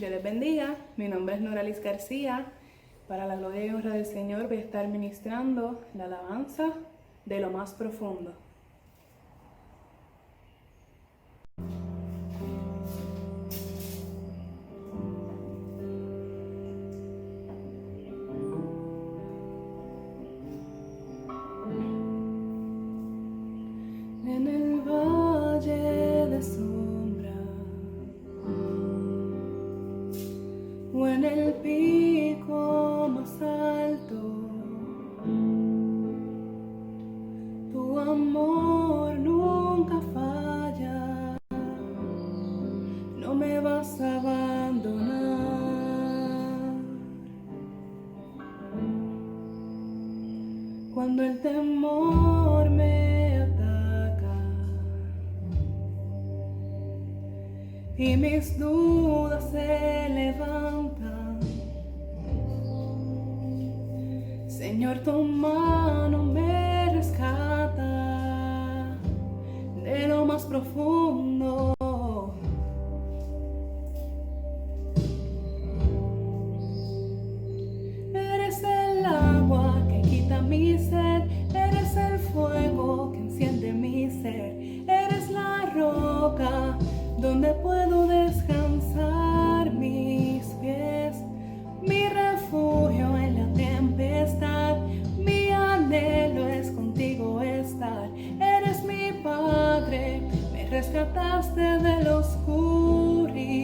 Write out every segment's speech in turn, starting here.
Dios les bendiga, mi nombre es Noralis García. Para la gloria y honra del Señor voy a estar ministrando la alabanza de lo más profundo. En el valle de sombra o en el pico más alto, tu amor nunca falla, no me vas a abandonar. Cuando el temor me ataca y mis dudas se levantan, Señor, tu mano me rescata de lo más profundo. Eres el agua que quita mi sed, eres el fuego que enciende mi ser, eres la roca donde puedo descansar mis pies, mi refugio en la tempestad, mi anhelo es contigo estar. Eres mi Padre, me rescataste de la oscuridad.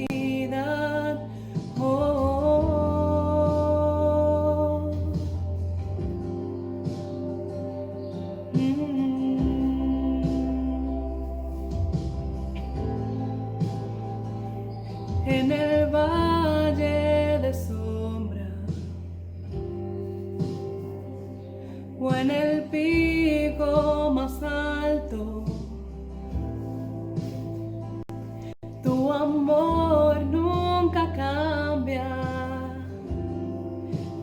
En el valle de sombra o en el pico más alto, tu amor nunca cambia,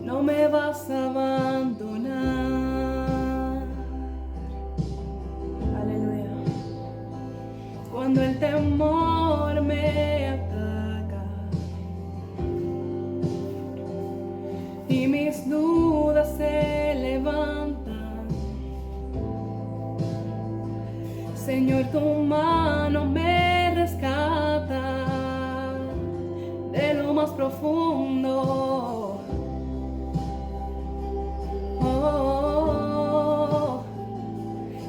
no me vas a abandonar. Aleluya. Cuando el temor me ataca y mis dudas se levantan, Señor, tu mano me rescata de lo más profundo.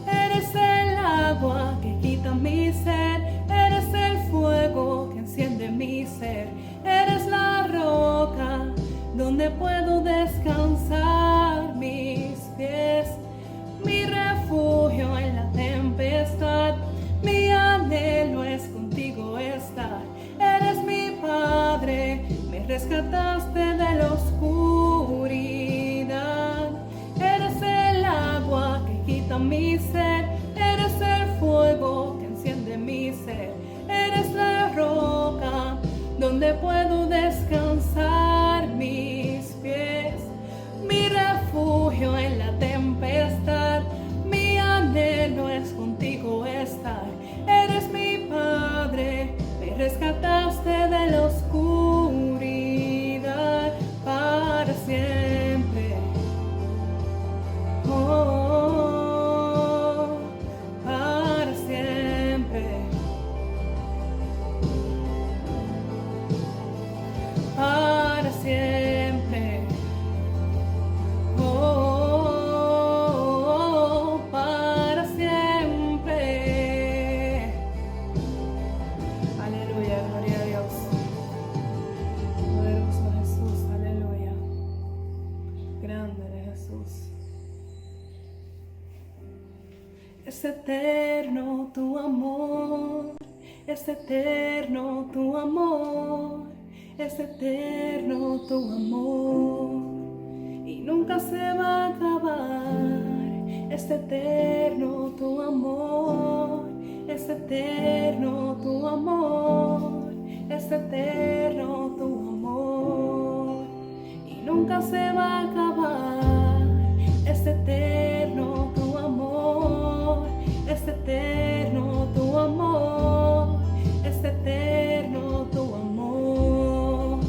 Eres el agua que quita mi sed, eres el fuego que enciende mi ser, eres la roca donde puedo descansar mis pies, mi refugio en la tempestad, mi anhelo es contigo estar. Eres mi Padre, me rescataste de la oscuridad, eres el agua que quita mi sed, eres el fuego que enciende mi ser, eres la roca donde puedo descansar mis pies, mi refugio en la tempestad, mi anhelo es contigo estar. Eres mi Padre, me rescataste de la oscuridad para siempre. Para siempre. Para siempre. Para siempre. Aleluya, gloria a Dios. Poderoso Jesús, aleluya. Grande eres Jesús. Es eterno tu amor, es eterno tu amor, es eterno tu amor y nunca se va a acabar. Es eterno tu amor, es eterno tu amor, es eterno tu amor y nunca se va a acabar. Es eterno tu amor, es eterno tu amor, es eterno tu amor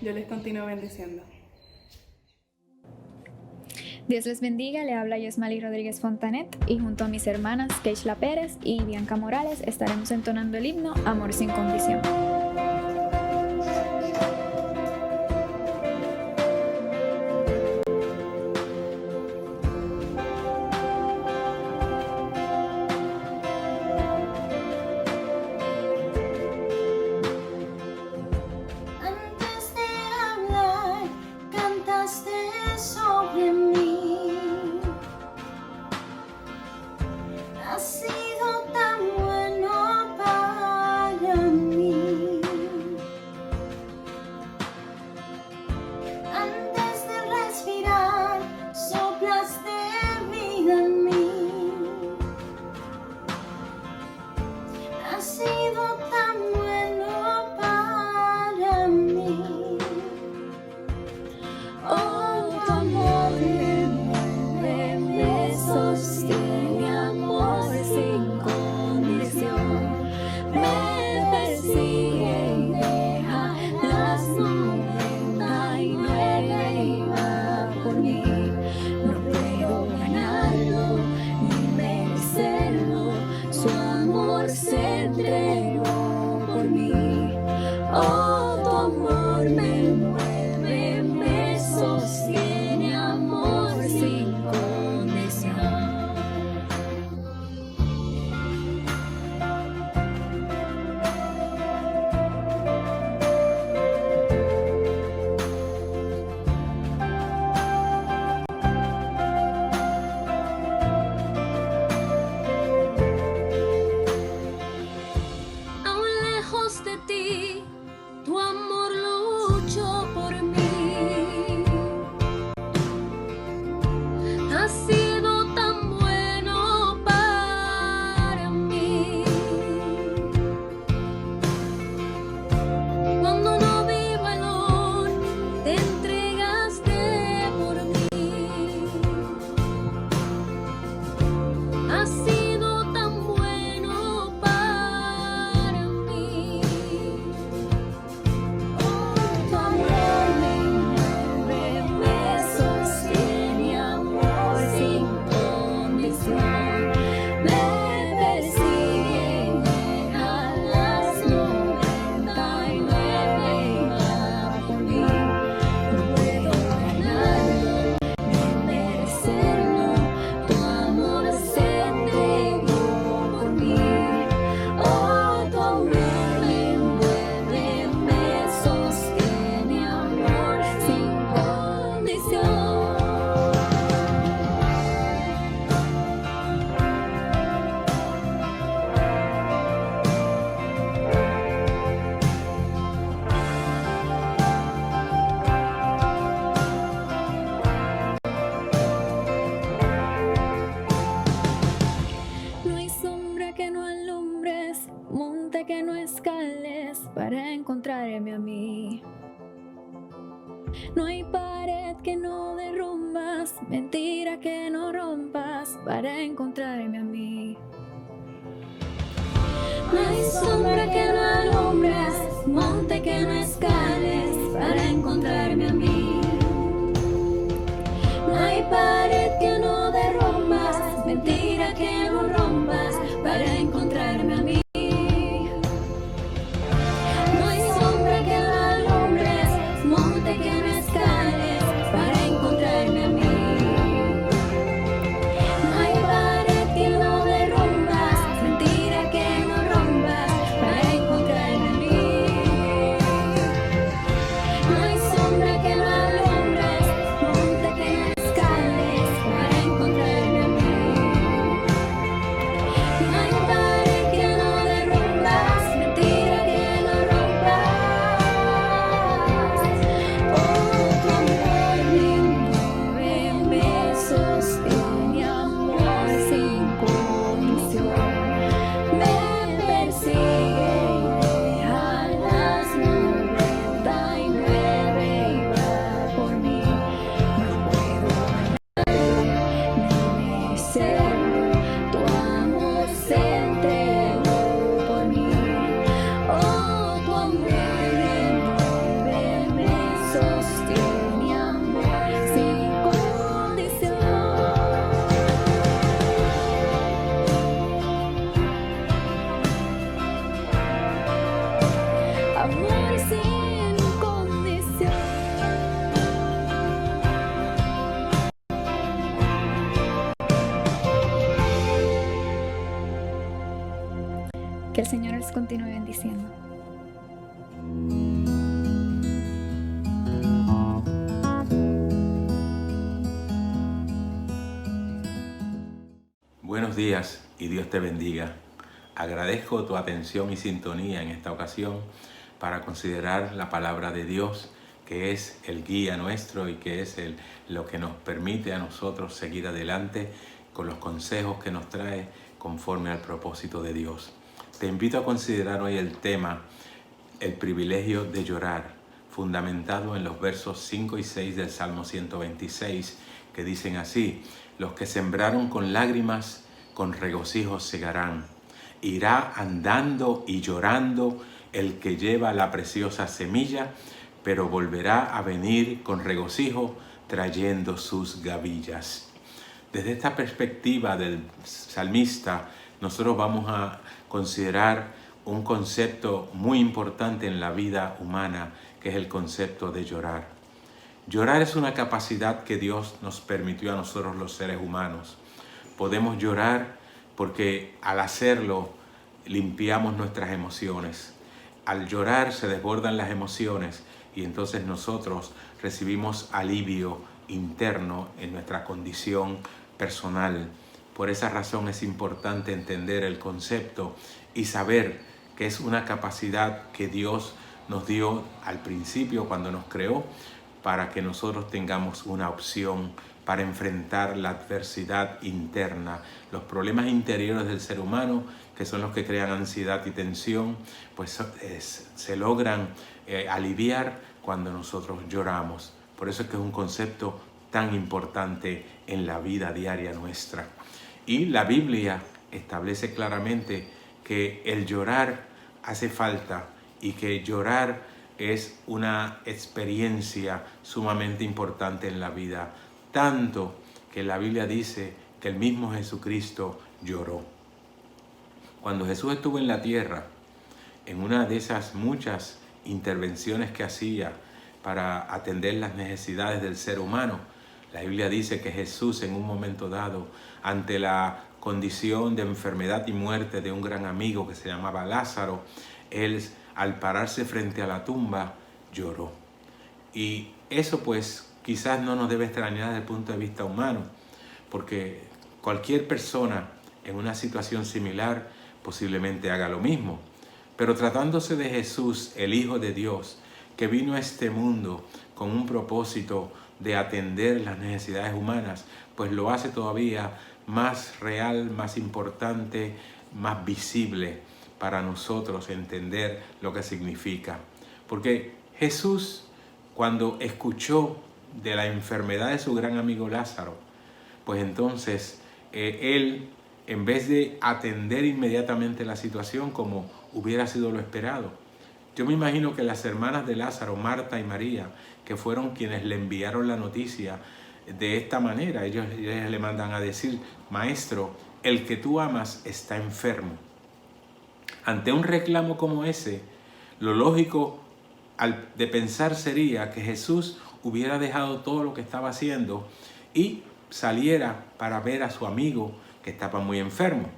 Yo les continúo bendiciendo. Dios les bendiga, le habla Yosmali Rodríguez Fontanet y junto a mis hermanas Keishla Pérez y Bianca Morales estaremos entonando el himno Amor sin condición. Para encontrarme a mí. No hay pared que no derrumbas, mentira que no rompas para encontrarme a mí. No hay sombra que no alumbres, monte que no escales para encontrarme a mí. No hay pared que no derrumbas, mentira que no rompas para encontrarme a mí. Que el Señor les continúe bendiciendo. Buenos días y Dios te bendiga. Agradezco tu atención y sintonía en esta ocasión para considerar la palabra de Dios, que es el guía nuestro y que es lo que nos permite a nosotros seguir adelante con los consejos que nos trae conforme al propósito de Dios. Te invito a considerar hoy el tema, el privilegio de llorar, fundamentado en los versos 5 y 6 del Salmo 126, que dicen así: los que sembraron con lágrimas, con regocijo segarán. Irá andando y llorando el que lleva la preciosa semilla, pero volverá a venir con regocijo trayendo sus gavillas. Desde esta perspectiva del salmista, nosotros vamos a considerar un concepto muy importante en la vida humana, que es el concepto de llorar. Llorar es una capacidad que Dios nos permitió a nosotros los seres humanos. Podemos llorar porque al hacerlo limpiamos nuestras emociones. Al llorar se desbordan las emociones y entonces nosotros recibimos alivio interno en nuestra condición personal. Por esa razón es importante entender el concepto y saber que es una capacidad que Dios nos dio al principio cuando nos creó, para que nosotros tengamos una opción para enfrentar la adversidad interna, los problemas interiores del ser humano, que son los que crean ansiedad y tensión, pues se logran aliviar cuando nosotros lloramos. Por eso es que es un concepto tan importante en la vida diaria nuestra. Y la Biblia establece claramente que el llorar hace falta y que llorar es una experiencia sumamente importante en la vida, tanto que la Biblia dice que el mismo Jesucristo lloró. Cuando Jesús estuvo en la tierra, en una de esas muchas intervenciones que hacía para atender las necesidades del ser humano, la Biblia dice que Jesús, en un momento dado, ante la condición de enfermedad y muerte de un gran amigo que se llamaba Lázaro, él, al pararse frente a la tumba, lloró. Y eso pues quizás no nos debe extrañar desde el punto de vista humano, porque cualquier persona en una situación similar posiblemente haga lo mismo. Pero tratándose de Jesús, el Hijo de Dios, que vino a este mundo con un propósito de atender las necesidades humanas, pues lo hace todavía más real, más importante, más visible para nosotros entender lo que significa. Porque Jesús, cuando escuchó de la enfermedad de su gran amigo Lázaro, pues entonces él, en vez de atender inmediatamente la situación como hubiera sido lo esperado, yo me imagino que las hermanas de Lázaro, Marta y María, que fueron quienes le enviaron la noticia de esta manera, ellos le mandan a decir: Maestro, el que tú amas está enfermo. Ante un reclamo como ese, lo lógico de pensar sería que Jesús hubiera dejado todo lo que estaba haciendo y saliera para ver a su amigo que estaba muy enfermo.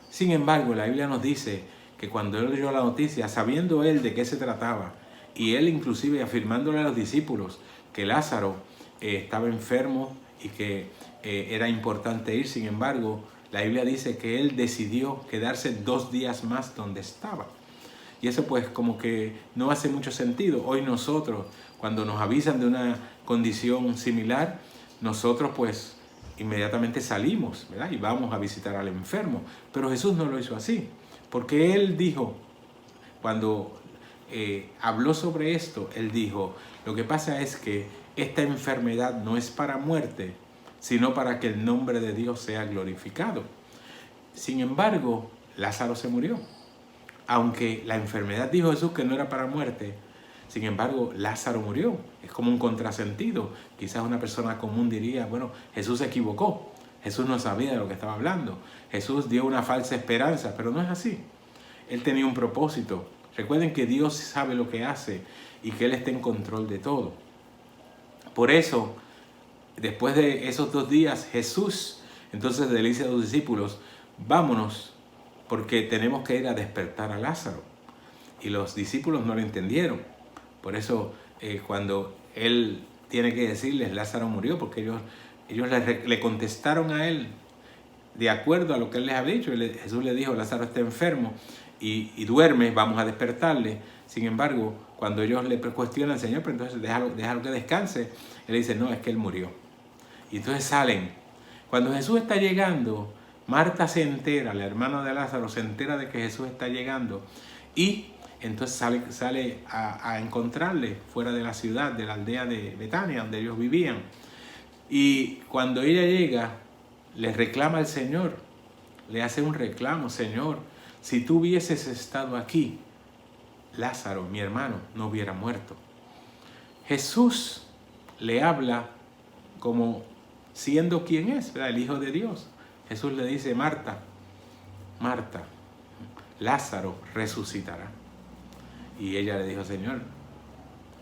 Sin embargo, la Biblia nos dice que cuando él oyó la noticia, sabiendo él de qué se trataba, y él inclusive afirmándole a los discípulos que Lázaro estaba enfermo y que era importante ir, sin embargo, la Biblia dice que él decidió quedarse 2 días más donde estaba. Y eso pues como que no hace mucho sentido. Hoy nosotros, cuando nos avisan de una condición similar, nosotros pues inmediatamente salimos, ¿verdad? Y vamos a visitar al enfermo. Pero Jesús no lo hizo así, porque él dijo, cuando habló sobre esto, él dijo: lo que pasa es que esta enfermedad no es para muerte, sino para que el nombre de Dios sea glorificado. Sin embargo, Lázaro se murió. Aunque la enfermedad, dijo Jesús, que no era para muerte, sin embargo, Lázaro murió. Es como un contrasentido. Quizás una persona común diría: bueno, Jesús se equivocó. Jesús no sabía de lo que estaba hablando. Jesús dio una falsa esperanza, pero no es así. Él tenía un propósito. Recuerden que Dios sabe lo que hace y que Él está en control de todo. Por eso, después de esos 2 días, Jesús entonces le dice a los discípulos: vámonos, porque tenemos que ir a despertar a Lázaro. Y los discípulos no lo entendieron. Por eso cuando él tiene que decirles Lázaro murió, porque ellos le contestaron a él de acuerdo a lo que él les había dicho. Jesús le dijo, Lázaro está enfermo y duerme, vamos a despertarle. Sin embargo, cuando ellos le cuestionan al Señor, pero entonces déjalo que descanse, él dice, no, es que él murió. Y entonces salen. Cuando Jesús está llegando, Marta se entera, la hermana de Lázaro se entera de que Jesús está llegando y entonces sale a encontrarle fuera de la ciudad, de la aldea de Betania, donde ellos vivían. Y cuando ella llega, le reclama al Señor, le hace un reclamo, Señor, si tú hubieses estado aquí, Lázaro, mi hermano, no hubiera muerto. Jesús le habla como siendo quien es, ¿verdad? El Hijo de Dios. Jesús le dice, Marta, Marta, Lázaro resucitará. Y ella le dijo, Señor,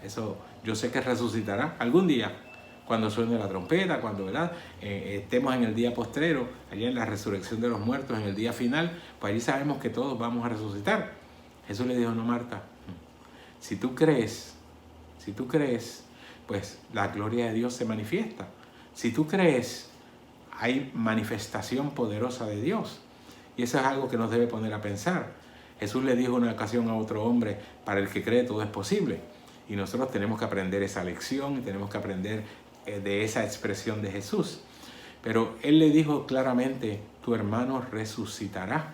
eso yo sé que resucitará algún día, cuando suene la trompeta, cuando, ¿verdad? Estemos en el día postrero, allá en la resurrección de los muertos, en el día final, pues allí sabemos que todos vamos a resucitar. Jesús le dijo, no, Marta, si tú crees, pues la gloria de Dios se manifiesta. Si tú crees, hay manifestación poderosa de Dios. Y eso es algo que nos debe poner a pensar. Jesús le dijo una ocasión a otro hombre, para el que cree todo es posible. Y nosotros tenemos que aprender esa lección y tenemos que aprender de esa expresión de Jesús. Pero él le dijo claramente, tu hermano resucitará.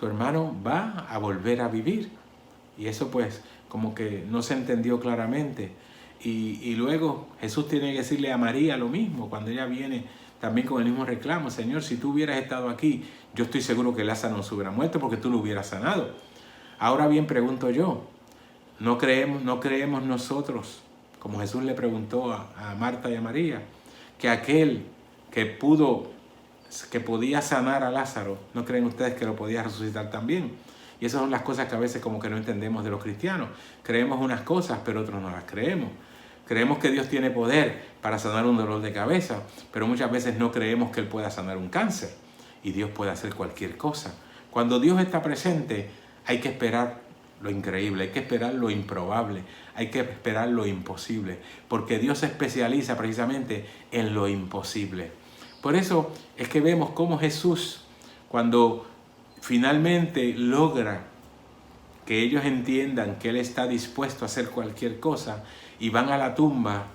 Tu hermano va a volver a vivir. Y eso pues como que no se entendió claramente. Y luego Jesús tiene que decirle a María lo mismo, cuando ella viene también con el mismo reclamo. Señor, si tú hubieras estado aquí, yo estoy seguro que Lázaro no se hubiera muerto porque tú lo hubieras sanado. Ahora bien, pregunto yo, ¿no creemos nosotros, como Jesús le preguntó a Marta y a María, que aquel que podía sanar a Lázaro, ¿no creen ustedes que lo podía resucitar también? Y esas son las cosas que a veces como que no entendemos de los cristianos. Creemos unas cosas, pero otros no las creemos. Creemos que Dios tiene poder para sanar un dolor de cabeza, pero muchas veces no creemos que Él pueda sanar un cáncer. Y Dios puede hacer cualquier cosa. Cuando Dios está presente, hay que esperar lo increíble, hay que esperar lo improbable, hay que esperar lo imposible, porque Dios se especializa precisamente en lo imposible. Por eso es que vemos cómo Jesús, cuando finalmente logra que ellos entiendan que Él está dispuesto a hacer cualquier cosa y van a la tumba,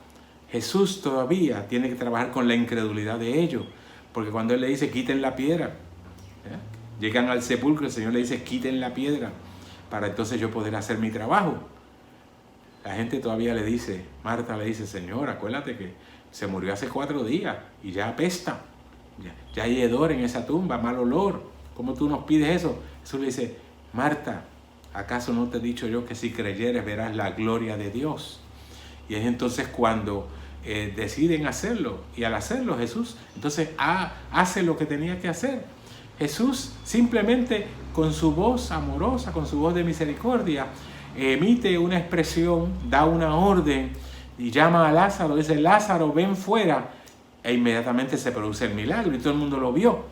Jesús todavía tiene que trabajar con la incredulidad de ellos, porque cuando Él le dice quiten la piedra, llegan al sepulcro, el Señor le dice quiten la piedra para entonces yo poder hacer mi trabajo. La gente todavía le dice, Marta le dice, Señor, acuérdate que se murió hace 4 días y ya apesta, ya hay hedor en esa tumba, mal olor, ¿cómo tú nos pides eso? Jesús le dice, Marta, ¿acaso no te he dicho yo que si creyeres verás la gloria de Dios? Y es entonces cuando deciden hacerlo, y al hacerlo Jesús entonces hace lo que tenía que hacer. Jesús simplemente con su voz amorosa, con su voz de misericordia, emite una expresión, da una orden y llama a Lázaro, dice, Lázaro, ven fuera, e inmediatamente se produce el milagro y todo el mundo lo vio.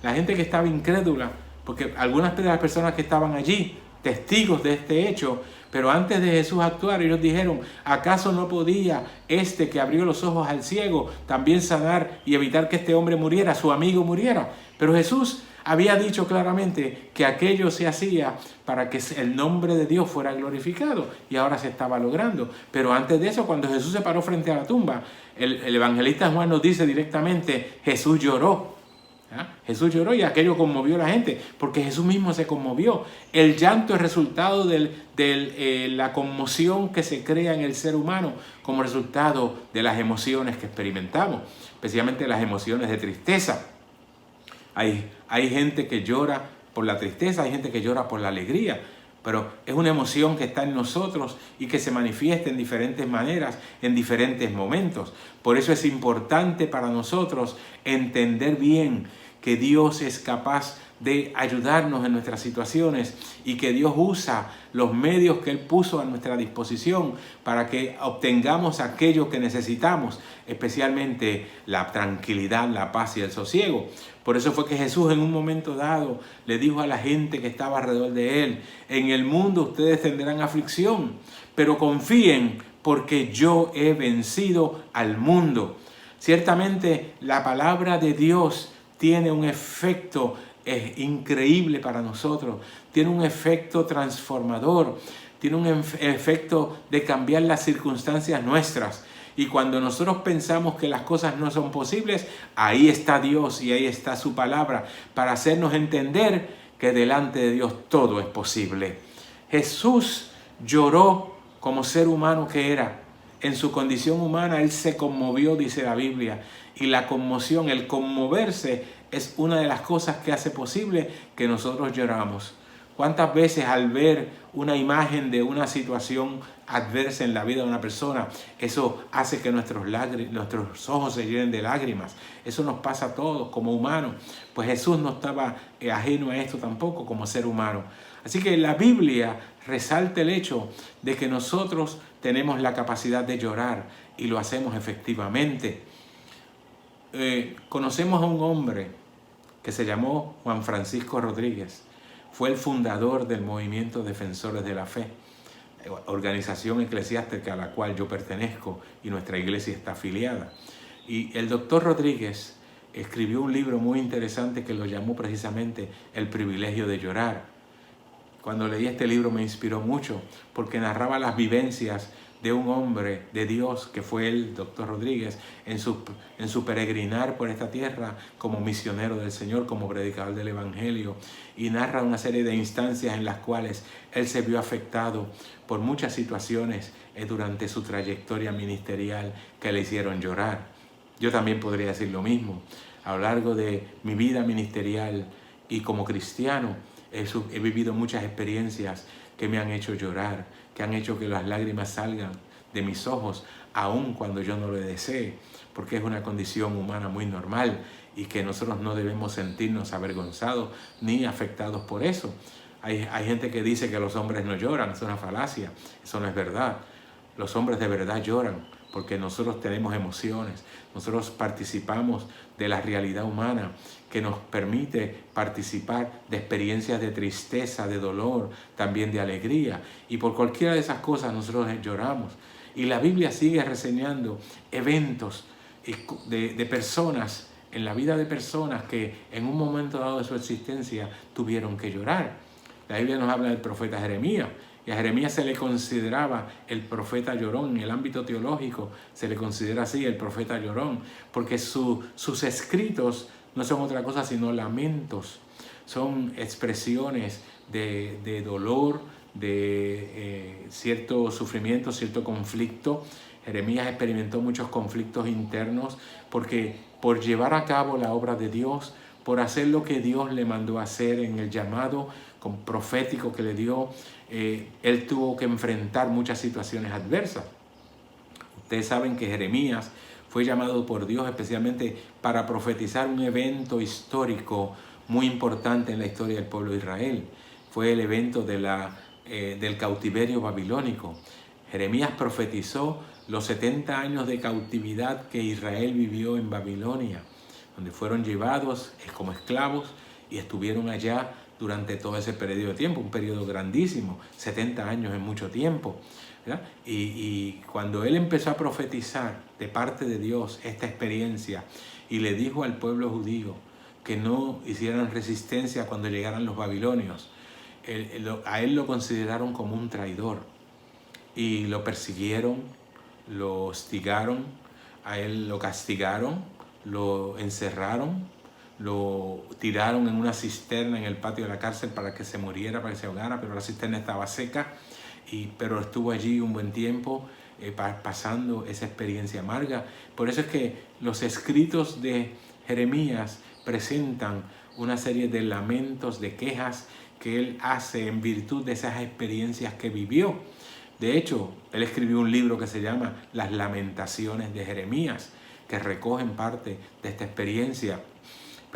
La gente que estaba incrédula, porque algunas de las personas que estaban allí, testigos de este hecho, pero antes de Jesús actuar, ellos dijeron, ¿acaso no podía este que abrió los ojos al ciego también sanar y evitar que este hombre muriera, su amigo muriera? Pero Jesús había dicho claramente que aquello se hacía para que el nombre de Dios fuera glorificado, y ahora se estaba logrando. Pero antes de eso, cuando Jesús se paró frente a la tumba, el evangelista Juan nos dice directamente, Jesús lloró. Jesús lloró y aquello conmovió a la gente, porque Jesús mismo se conmovió. El llanto es resultado de la conmoción que se crea en el ser humano como resultado de las emociones que experimentamos, especialmente las emociones de tristeza. Hay gente que llora por la tristeza, hay gente que llora por la alegría, pero es una emoción que está en nosotros y que se manifiesta en diferentes maneras, en diferentes momentos. Por eso es importante para nosotros entender bien que Dios es capaz de ayudarnos en nuestras situaciones y que Dios usa los medios que Él puso a nuestra disposición para que obtengamos aquello que necesitamos, especialmente la tranquilidad, la paz y el sosiego. Por eso fue que Jesús en un momento dado le dijo a la gente que estaba alrededor de Él: en el mundo ustedes tendrán aflicción, pero confíen porque yo he vencido al mundo. Ciertamente la palabra de Dios tiene un efecto increíble para nosotros, tiene un efecto transformador, tiene un efecto de cambiar las circunstancias nuestras. Y cuando nosotros pensamos que las cosas no son posibles, ahí está Dios y ahí está su palabra para hacernos entender que delante de Dios todo es posible. Jesús lloró como ser humano que era. En su condición humana Él se conmovió, dice la Biblia. Y la conmoción, el conmoverse, es una de las cosas que hace posible que nosotros lloramos. ¿Cuántas veces al ver una imagen de una situación adversa en la vida de una persona, eso hace que nuestros ojos se llenen de lágrimas? Eso nos pasa a todos como humanos. Pues Jesús no estaba ajeno a esto tampoco como ser humano. Así que la Biblia resalta el hecho de que nosotros tenemos la capacidad de llorar y lo hacemos efectivamente. Conocemos a un hombre que se llamó Juan Francisco Rodríguez. Fue el fundador del movimiento Defensores de la Fe, organización eclesiástica a la cual yo pertenezco y nuestra iglesia está afiliada. Y el doctor Rodríguez escribió un libro muy interesante que lo llamó precisamente El privilegio de llorar. Cuando leí este libro me inspiró mucho porque narraba las vivencias de un hombre de Dios que fue el doctor Rodríguez en su peregrinar por esta tierra como misionero del Señor, como predicador del Evangelio, y narra una serie de instancias en las cuales él se vio afectado por muchas situaciones durante su trayectoria ministerial que le hicieron llorar. Yo también podría decir lo mismo. A lo largo de mi vida ministerial y como cristiano he vivido muchas experiencias que me han hecho llorar, que han hecho que las lágrimas salgan de mis ojos, aun cuando yo no lo desee, porque es una condición humana muy normal y que nosotros no debemos sentirnos avergonzados ni afectados por eso. Hay gente que dice que los hombres no lloran, es una falacia, eso no es verdad. Los hombres de verdad lloran porque nosotros tenemos emociones, nosotros participamos de la realidad humana que nos permite participar de experiencias de tristeza, de dolor, también de alegría. Y por cualquiera de esas cosas nosotros lloramos. Y la Biblia sigue reseñando eventos de personas, en la vida de personas que en un momento dado de su existencia tuvieron que llorar. La Biblia nos habla del profeta Jeremías. Y a Jeremías se le consideraba el profeta llorón. En el ámbito teológico se le considera así, el profeta llorón, porque sus escritos no son otra cosa sino lamentos. Son expresiones de dolor, de cierto sufrimiento, cierto conflicto. Jeremías experimentó muchos conflictos internos porque por llevar a cabo la obra de Dios, por hacer lo que Dios le mandó a hacer en el llamado profético que le dio, él tuvo que enfrentar muchas situaciones adversas. Ustedes saben que Jeremías fue llamado por Dios especialmente para profetizar un evento histórico muy importante en la historia del pueblo de Israel. Fue el evento del cautiverio babilónico. Jeremías profetizó los 70 años de cautividad que Israel vivió en Babilonia, donde fueron llevados como esclavos y estuvieron allá durante todo ese periodo de tiempo, un periodo grandísimo, 70 años es mucho tiempo, ¿verdad? Y cuando él empezó a profetizar de parte de Dios esta experiencia y le dijo al pueblo judío que no hicieran resistencia cuando llegaran los babilonios, a él lo consideraron como un traidor y lo persiguieron, lo hostigaron, a él lo castigaron, lo encerraron, lo tiraron en una cisterna en el patio de la cárcel para que se muriera, para que se ahogara, pero la cisterna estaba seca, pero estuvo allí un buen tiempo pasando esa experiencia amarga. Por eso es que los escritos de Jeremías presentan una serie de lamentos, de quejas que él hace en virtud de esas experiencias que vivió. De hecho, él escribió un libro que se llama Las Lamentaciones de Jeremías, que recogen parte de esta experiencia.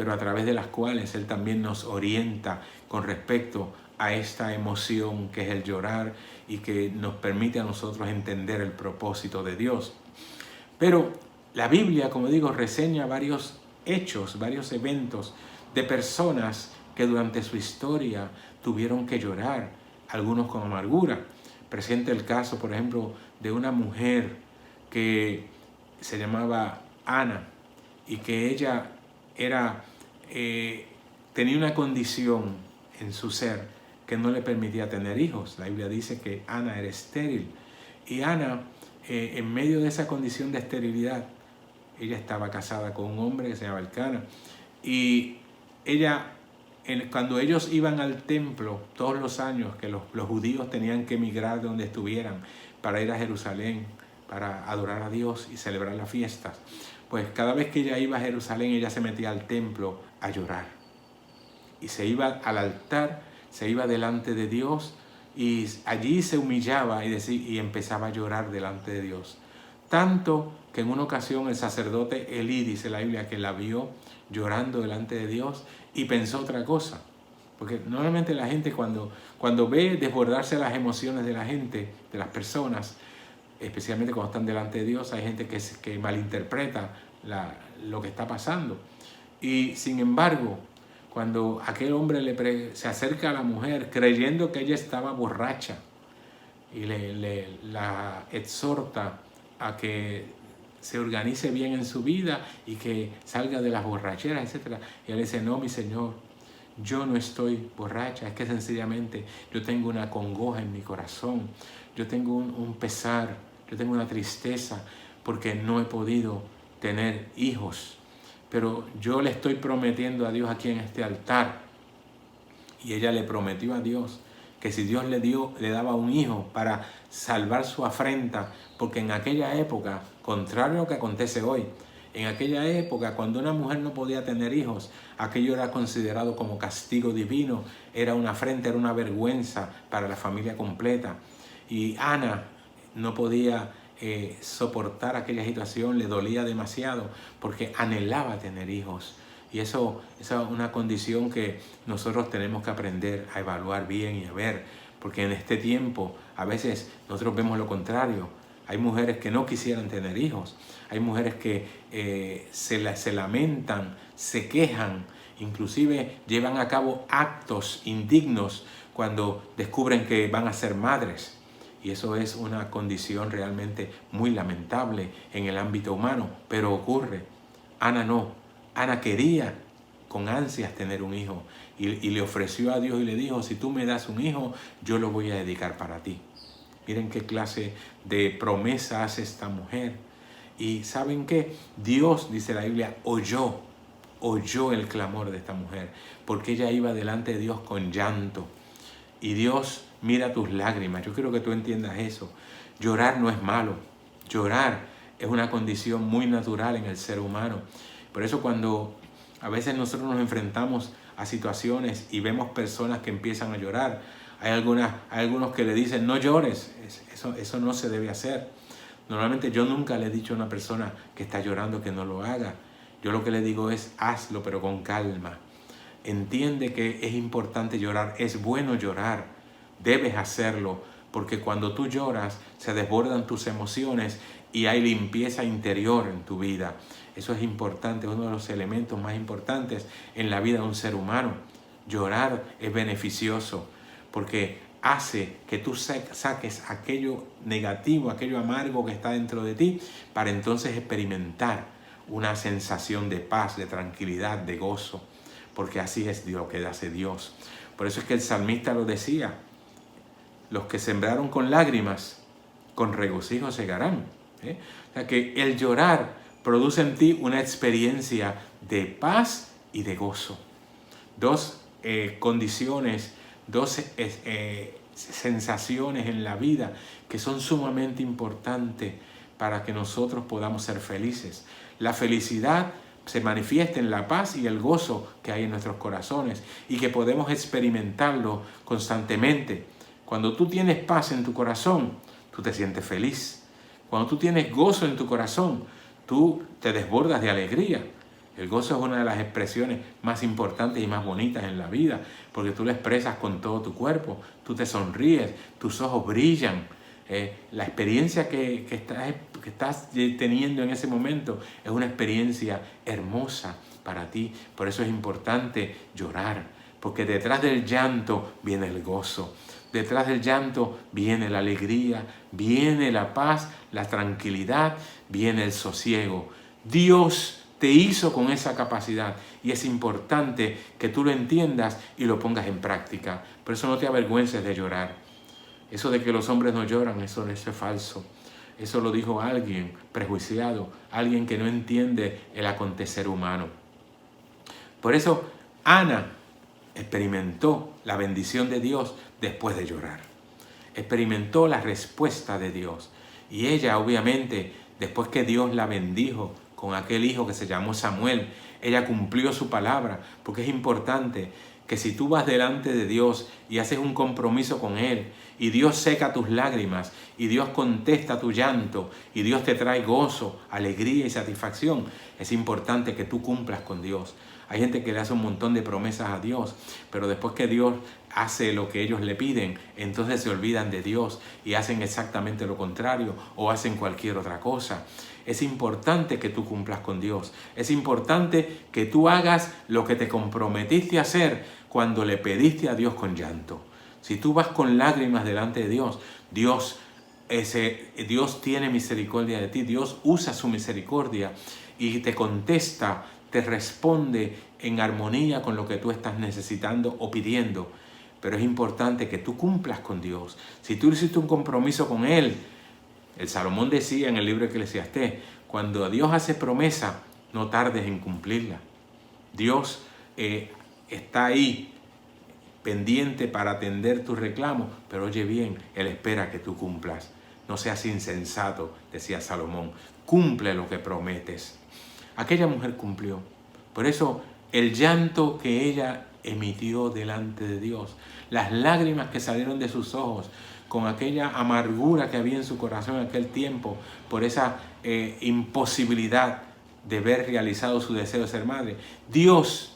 pero a través de las cuales Él también nos orienta con respecto a esta emoción que es el llorar y que nos permite a nosotros entender el propósito de Dios. Pero la Biblia, como digo, reseña varios hechos, varios eventos de personas que durante su historia tuvieron que llorar, algunos con amargura. Presenta el caso, por ejemplo, de una mujer que se llamaba Ana y que ella tenía una condición en su ser que no le permitía tener hijos. La Biblia dice que Ana era estéril. Y Ana, en medio de esa condición de esterilidad, ella estaba casada con un hombre que se llamaba Elcana. Y ella, cuando ellos iban al templo todos los años, que los judíos tenían que emigrar de donde estuvieran para ir a Jerusalén, para adorar a Dios y celebrar las fiestas, pues cada vez que ella iba a Jerusalén, ella se metía al templo a llorar. Y se iba al altar, se iba delante de Dios y allí se humillaba y empezaba a llorar delante de Dios. Tanto que en una ocasión el sacerdote Elí, dice la Biblia, que la vio llorando delante de Dios y pensó otra cosa. Porque normalmente la gente cuando ve desbordarse las emociones de la gente, de las personas, especialmente cuando están delante de Dios, hay gente que malinterpreta lo que está pasando. Y sin embargo, cuando aquel hombre se acerca a la mujer creyendo que ella estaba borracha y la exhorta a que se organice bien en su vida y que salga de las borracheras, etc. Y él dice, no, mi Señor, yo no estoy borracha, es que sencillamente yo tengo una congoja en mi corazón, yo tengo un pesar, yo tengo una tristeza porque no he podido tener hijos. Pero yo le estoy prometiendo a Dios aquí en este altar. Y ella le prometió a Dios que si Dios le daba un hijo para salvar su afrenta, porque en aquella época, contrario a lo que acontece hoy, en aquella época cuando una mujer no podía tener hijos, aquello era considerado como castigo divino, era una afrenta, era una vergüenza para la familia completa. Y Ana no podía soportar aquella situación, le dolía demasiado porque anhelaba tener hijos. Y eso es una condición que nosotros tenemos que aprender a evaluar bien y a ver, porque en este tiempo a veces nosotros vemos lo contrario. Hay mujeres que no quisieran tener hijos, hay mujeres que se lamentan, se quejan, inclusive llevan a cabo actos indignos cuando descubren que van a ser madres. Y eso es una condición realmente muy lamentable en el ámbito humano, pero ocurre. Ana no. Ana quería con ansias tener un hijo y le ofreció a Dios y le dijo, si tú me das un hijo, yo lo voy a dedicar para ti. Miren qué clase de promesa hace esta mujer. Y ¿saben qué? Dios, dice la Biblia, oyó el clamor de esta mujer, porque ella iba delante de Dios con llanto. Y Dios mira tus lágrimas. Yo quiero que tú entiendas eso. Llorar no es malo. Llorar es una condición muy natural en el ser humano. Por eso cuando a veces nosotros nos enfrentamos a situaciones y vemos personas que empiezan a llorar, hay algunos que le dicen, no llores, eso no se debe hacer. Normalmente yo nunca le he dicho a una persona que está llorando que no lo haga. Yo lo que le digo es, hazlo, pero con calma. Entiende que es importante llorar, es bueno llorar, debes hacerlo, porque cuando tú lloras se desbordan tus emociones y hay limpieza interior en tu vida. Eso es importante, uno de los elementos más importantes en la vida de un ser humano. Llorar es beneficioso porque hace que tú saques aquello negativo, aquello amargo que está dentro de ti, para entonces experimentar una sensación de paz, de tranquilidad, de gozo, porque así es lo que hace Dios. Por eso es que el salmista lo decía, los que sembraron con lágrimas, con regocijo segarán. O sea que el llorar produce en ti una experiencia de paz y de gozo. Dos condiciones, dos sensaciones en la vida que son sumamente importantes para que nosotros podamos ser felices. La felicidad se manifiesta en la paz y el gozo que hay en nuestros corazones y que podemos experimentarlo constantemente. Cuando tú tienes paz en tu corazón, tú te sientes feliz. Cuando tú tienes gozo en tu corazón, tú te desbordas de alegría. El gozo es una de las expresiones más importantes y más bonitas en la vida, porque tú lo expresas con todo tu cuerpo, tú te sonríes, tus ojos brillan. La experiencia que estás teniendo en ese momento es una experiencia hermosa para ti. Por eso es importante llorar, porque detrás del llanto viene el gozo. Detrás del llanto viene la alegría, viene la paz, la tranquilidad, viene el sosiego. Dios te hizo con esa capacidad y es importante que tú lo entiendas y lo pongas en práctica. Por eso no te avergüences de llorar. Eso de que los hombres no lloran, eso es falso. Eso lo dijo alguien prejuiciado, alguien que no entiende el acontecer humano. Por eso Ana experimentó la bendición de Dios después de llorar. Experimentó la respuesta de Dios. Y ella, obviamente, después que Dios la bendijo con aquel hijo que se llamó Samuel, ella cumplió su palabra, porque es importante que si tú vas delante de Dios y haces un compromiso con Él, y Dios seca tus lágrimas, y Dios contesta tu llanto, y Dios te trae gozo, alegría y satisfacción, es importante que tú cumplas con Dios. Hay gente que le hace un montón de promesas a Dios, pero después que Dios hace lo que ellos le piden, entonces se olvidan de Dios y hacen exactamente lo contrario o hacen cualquier otra cosa. Es importante que tú cumplas con Dios. Es importante que tú hagas lo que te comprometiste a hacer cuando le pediste a Dios con llanto. Si tú vas con lágrimas delante de Dios, Dios tiene misericordia de ti. Dios usa su misericordia y te contesta, te responde en armonía con lo que tú estás necesitando o pidiendo. Pero es importante que tú cumplas con Dios. Si tú hiciste un compromiso con Él, el Salomón decía en el libro de Eclesiastés, cuando Dios hace promesa, no tardes en cumplirla. Dios está ahí pendiente para atender tus reclamos, pero oye bien, Él espera que tú cumplas. No seas insensato, decía Salomón, cumple lo que prometes. Aquella mujer cumplió. Por eso el llanto que ella emitió delante de Dios, las lágrimas que salieron de sus ojos, con aquella amargura que había en su corazón en aquel tiempo, por esa imposibilidad de ver realizado su deseo de ser madre, Dios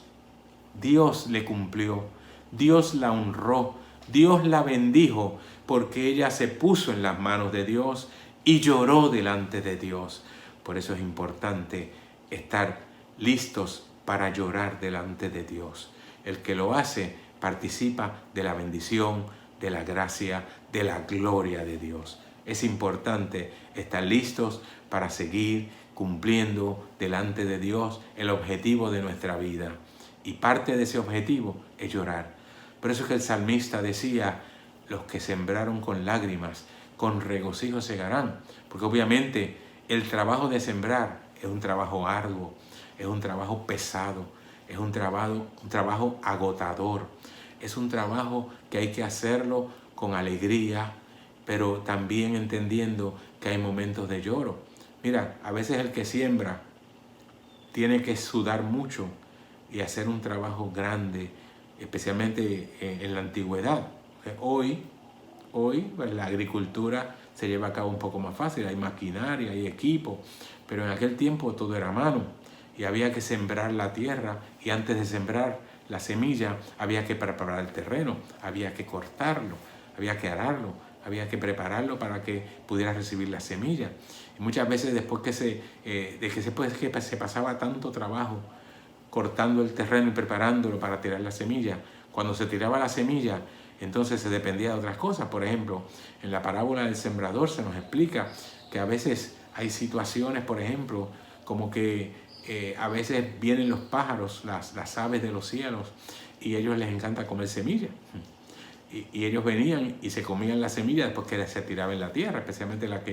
le cumplió, Dios la honró, Dios la bendijo, porque ella se puso en las manos de Dios y lloró delante de Dios. Por eso es importante estar listos para llorar delante de Dios. El que lo hace participa de la bendición, de la gracia, de la gloria de Dios. Es importante estar listos para seguir cumpliendo delante de Dios el objetivo de nuestra vida. Y parte de ese objetivo es llorar. Por eso es que el salmista decía, los que sembraron con lágrimas, con regocijo segarán. Porque obviamente el trabajo de sembrar es un trabajo arduo, es un trabajo pesado, es un trabajo agotador. Es un trabajo que hay que hacerlo con alegría, pero también entendiendo que hay momentos de lloro. Mira, a veces el que siembra tiene que sudar mucho y hacer un trabajo grande, especialmente en la antigüedad. Hoy pues, la agricultura se lleva a cabo un poco más fácil, hay maquinaria, hay equipo, pero en aquel tiempo todo era a mano y había que sembrar la tierra, y antes de sembrar la semilla había que preparar el terreno, había que cortarlo, había que ararlo, había que prepararlo para que pudiera recibir la semilla. Y muchas veces después que se pasaba tanto trabajo cortando el terreno y preparándolo para tirar la semilla, cuando se tiraba la semilla, entonces se dependía de otras cosas. Por ejemplo, en la parábola del sembrador se nos explica que a veces hay situaciones, por ejemplo, como que a veces vienen los pájaros, las aves de los cielos, y a ellos les encanta comer semillas. Y ellos venían y se comían la semilla después que se tiraba en la tierra, especialmente la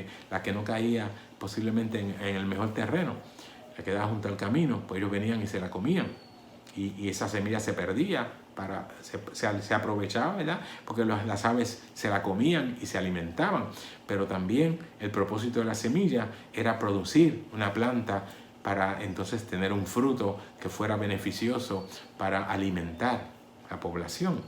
que no caía posiblemente en el mejor terreno, la que daba junto al camino, pues ellos venían y se la comían. Y esa semilla se perdía, se aprovechaba, ¿verdad? Porque las aves se la comían y se alimentaban. Pero también el propósito de la semilla era producir una planta para entonces tener un fruto que fuera beneficioso para alimentar a la población.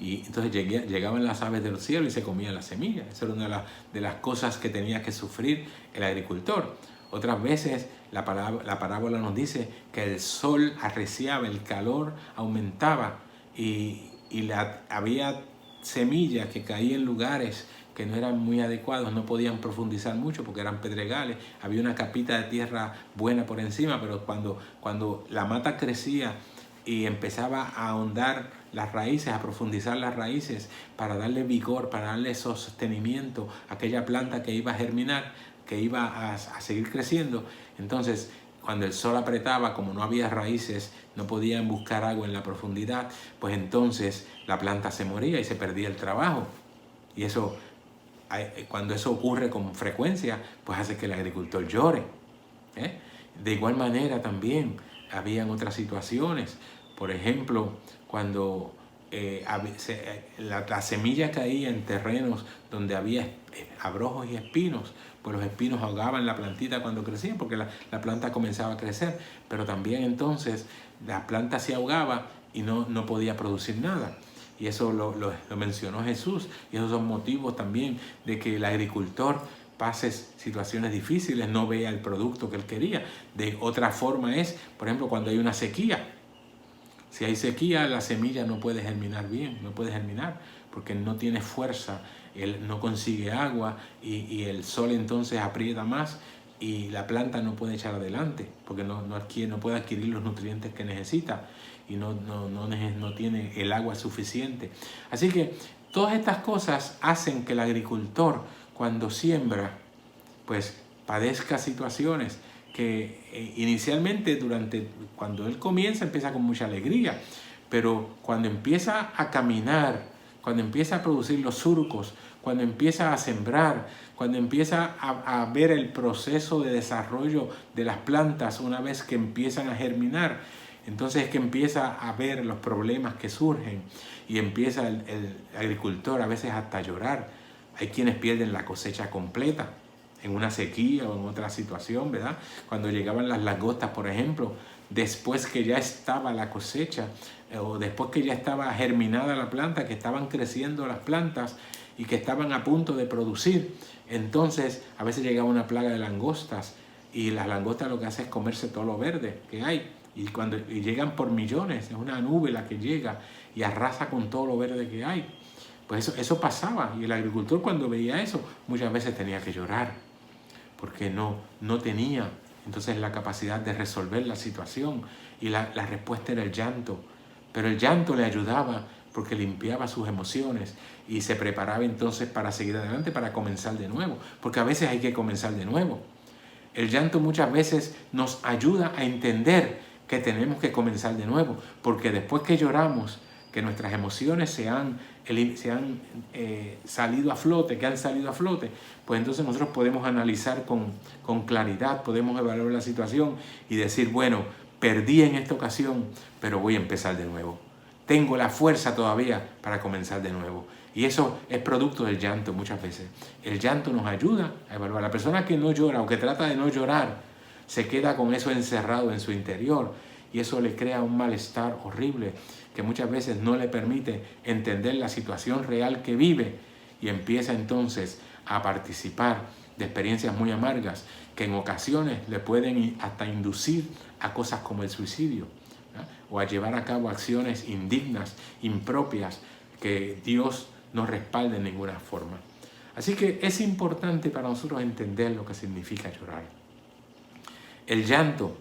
Y entonces llegaban las aves del cielo y se comían las semillas. Esa era una de las cosas que tenía que sufrir el agricultor. Otras veces la parábola nos dice que el sol arreciaba, el calor aumentaba y había semillas que caían en lugares que no eran muy adecuados, no podían profundizar mucho porque eran pedregales, había una capita de tierra buena por encima, pero cuando la mata crecía y empezaba a ahondar las raíces, a profundizar las raíces para darle vigor, para darle sostenimiento a aquella planta que iba a germinar, que iba a seguir creciendo, entonces cuando el sol apretaba, como no había raíces, no podían buscar agua en la profundidad, pues entonces la planta se moría y se perdía el trabajo. Y eso, cuando eso ocurre con frecuencia, pues hace que el agricultor llore. De igual manera también habían otras situaciones. Por ejemplo, cuando la semilla caía en terrenos donde había abrojos y espinos, pues los espinos ahogaban la plantita cuando crecía porque la planta comenzaba a crecer, pero también entonces la planta se ahogaba y no podía producir nada. Y eso lo mencionó Jesús, y esos son motivos también de que el agricultor pase situaciones difíciles, no vea el producto que él quería. De otra forma es, por ejemplo, cuando hay una sequía. Si hay sequía, la semilla no puede germinar bien, no puede germinar porque no tiene fuerza, él no consigue agua y el sol entonces aprieta más y la planta no puede echar adelante porque no puede adquirir los nutrientes que necesita y no tiene el agua suficiente. Así que todas estas cosas hacen que el agricultor, cuando siembra, pues padezca situaciones que inicialmente cuando él empieza con mucha alegría, pero cuando empieza a caminar, cuando empieza a producir los surcos, cuando empieza a sembrar, cuando empieza a ver el proceso de desarrollo de las plantas una vez que empiezan a germinar, entonces es que empieza a ver los problemas que surgen y empieza el agricultor a veces hasta a llorar. Hay quienes pierden la cosecha completa en una sequía o en otra situación, ¿verdad? Cuando llegaban las langostas, por ejemplo, después que ya estaba la cosecha o después que ya estaba germinada la planta, que estaban creciendo las plantas y que estaban a punto de producir, entonces a veces llegaba una plaga de langostas y las langostas lo que hacen es comerse todo lo verde que hay y llegan por millones, es una nube la que llega y arrasa con todo lo verde que hay. Pues eso pasaba y el agricultor cuando veía eso muchas veces tenía que llorar porque no tenía entonces la capacidad de resolver la situación y la respuesta era el llanto. Pero el llanto le ayudaba porque limpiaba sus emociones y se preparaba entonces para seguir adelante, para comenzar de nuevo, porque a veces hay que comenzar de nuevo. El llanto muchas veces nos ayuda a entender que tenemos que comenzar de nuevo, porque después que lloramos, que nuestras emociones se han salido a flote, pues entonces nosotros podemos analizar con claridad, podemos evaluar la situación y decir, bueno, perdí en esta ocasión, pero voy a empezar de nuevo. Tengo la fuerza todavía para comenzar de nuevo. Y eso es producto del llanto muchas veces. El llanto nos ayuda a evaluar. La persona que no llora o que trata de no llorar, se queda con eso encerrado en su interior y eso le crea un malestar horrible que muchas veces no le permite entender la situación real que vive y empieza entonces a participar de experiencias muy amargas que en ocasiones le pueden hasta inducir a cosas como el suicidio, ¿no? O a llevar a cabo acciones indignas, impropias, que Dios no respalda en ninguna forma. Así que es importante para nosotros entender lo que significa llorar. El llanto,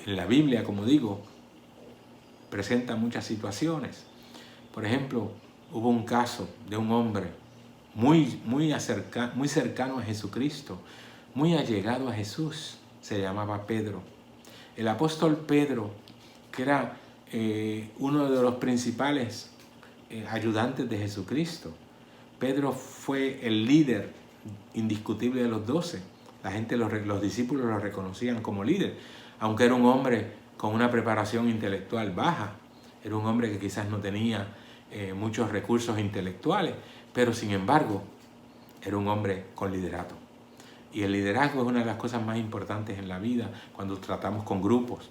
en la Biblia, como digo, presenta muchas situaciones. Por ejemplo, hubo un caso de un hombre muy cercano a Jesucristo, muy allegado a Jesús, se llamaba Pedro. El apóstol Pedro, que era uno de los principales ayudantes de Jesucristo. Pedro fue el líder indiscutible de los 12. La gente, los discípulos lo reconocían como líder, aunque era un hombre con una preparación intelectual baja. Era un hombre que quizás no tenía muchos recursos intelectuales, pero sin embargo era un hombre con liderato. Y el liderazgo es una de las cosas más importantes en la vida cuando tratamos con grupos.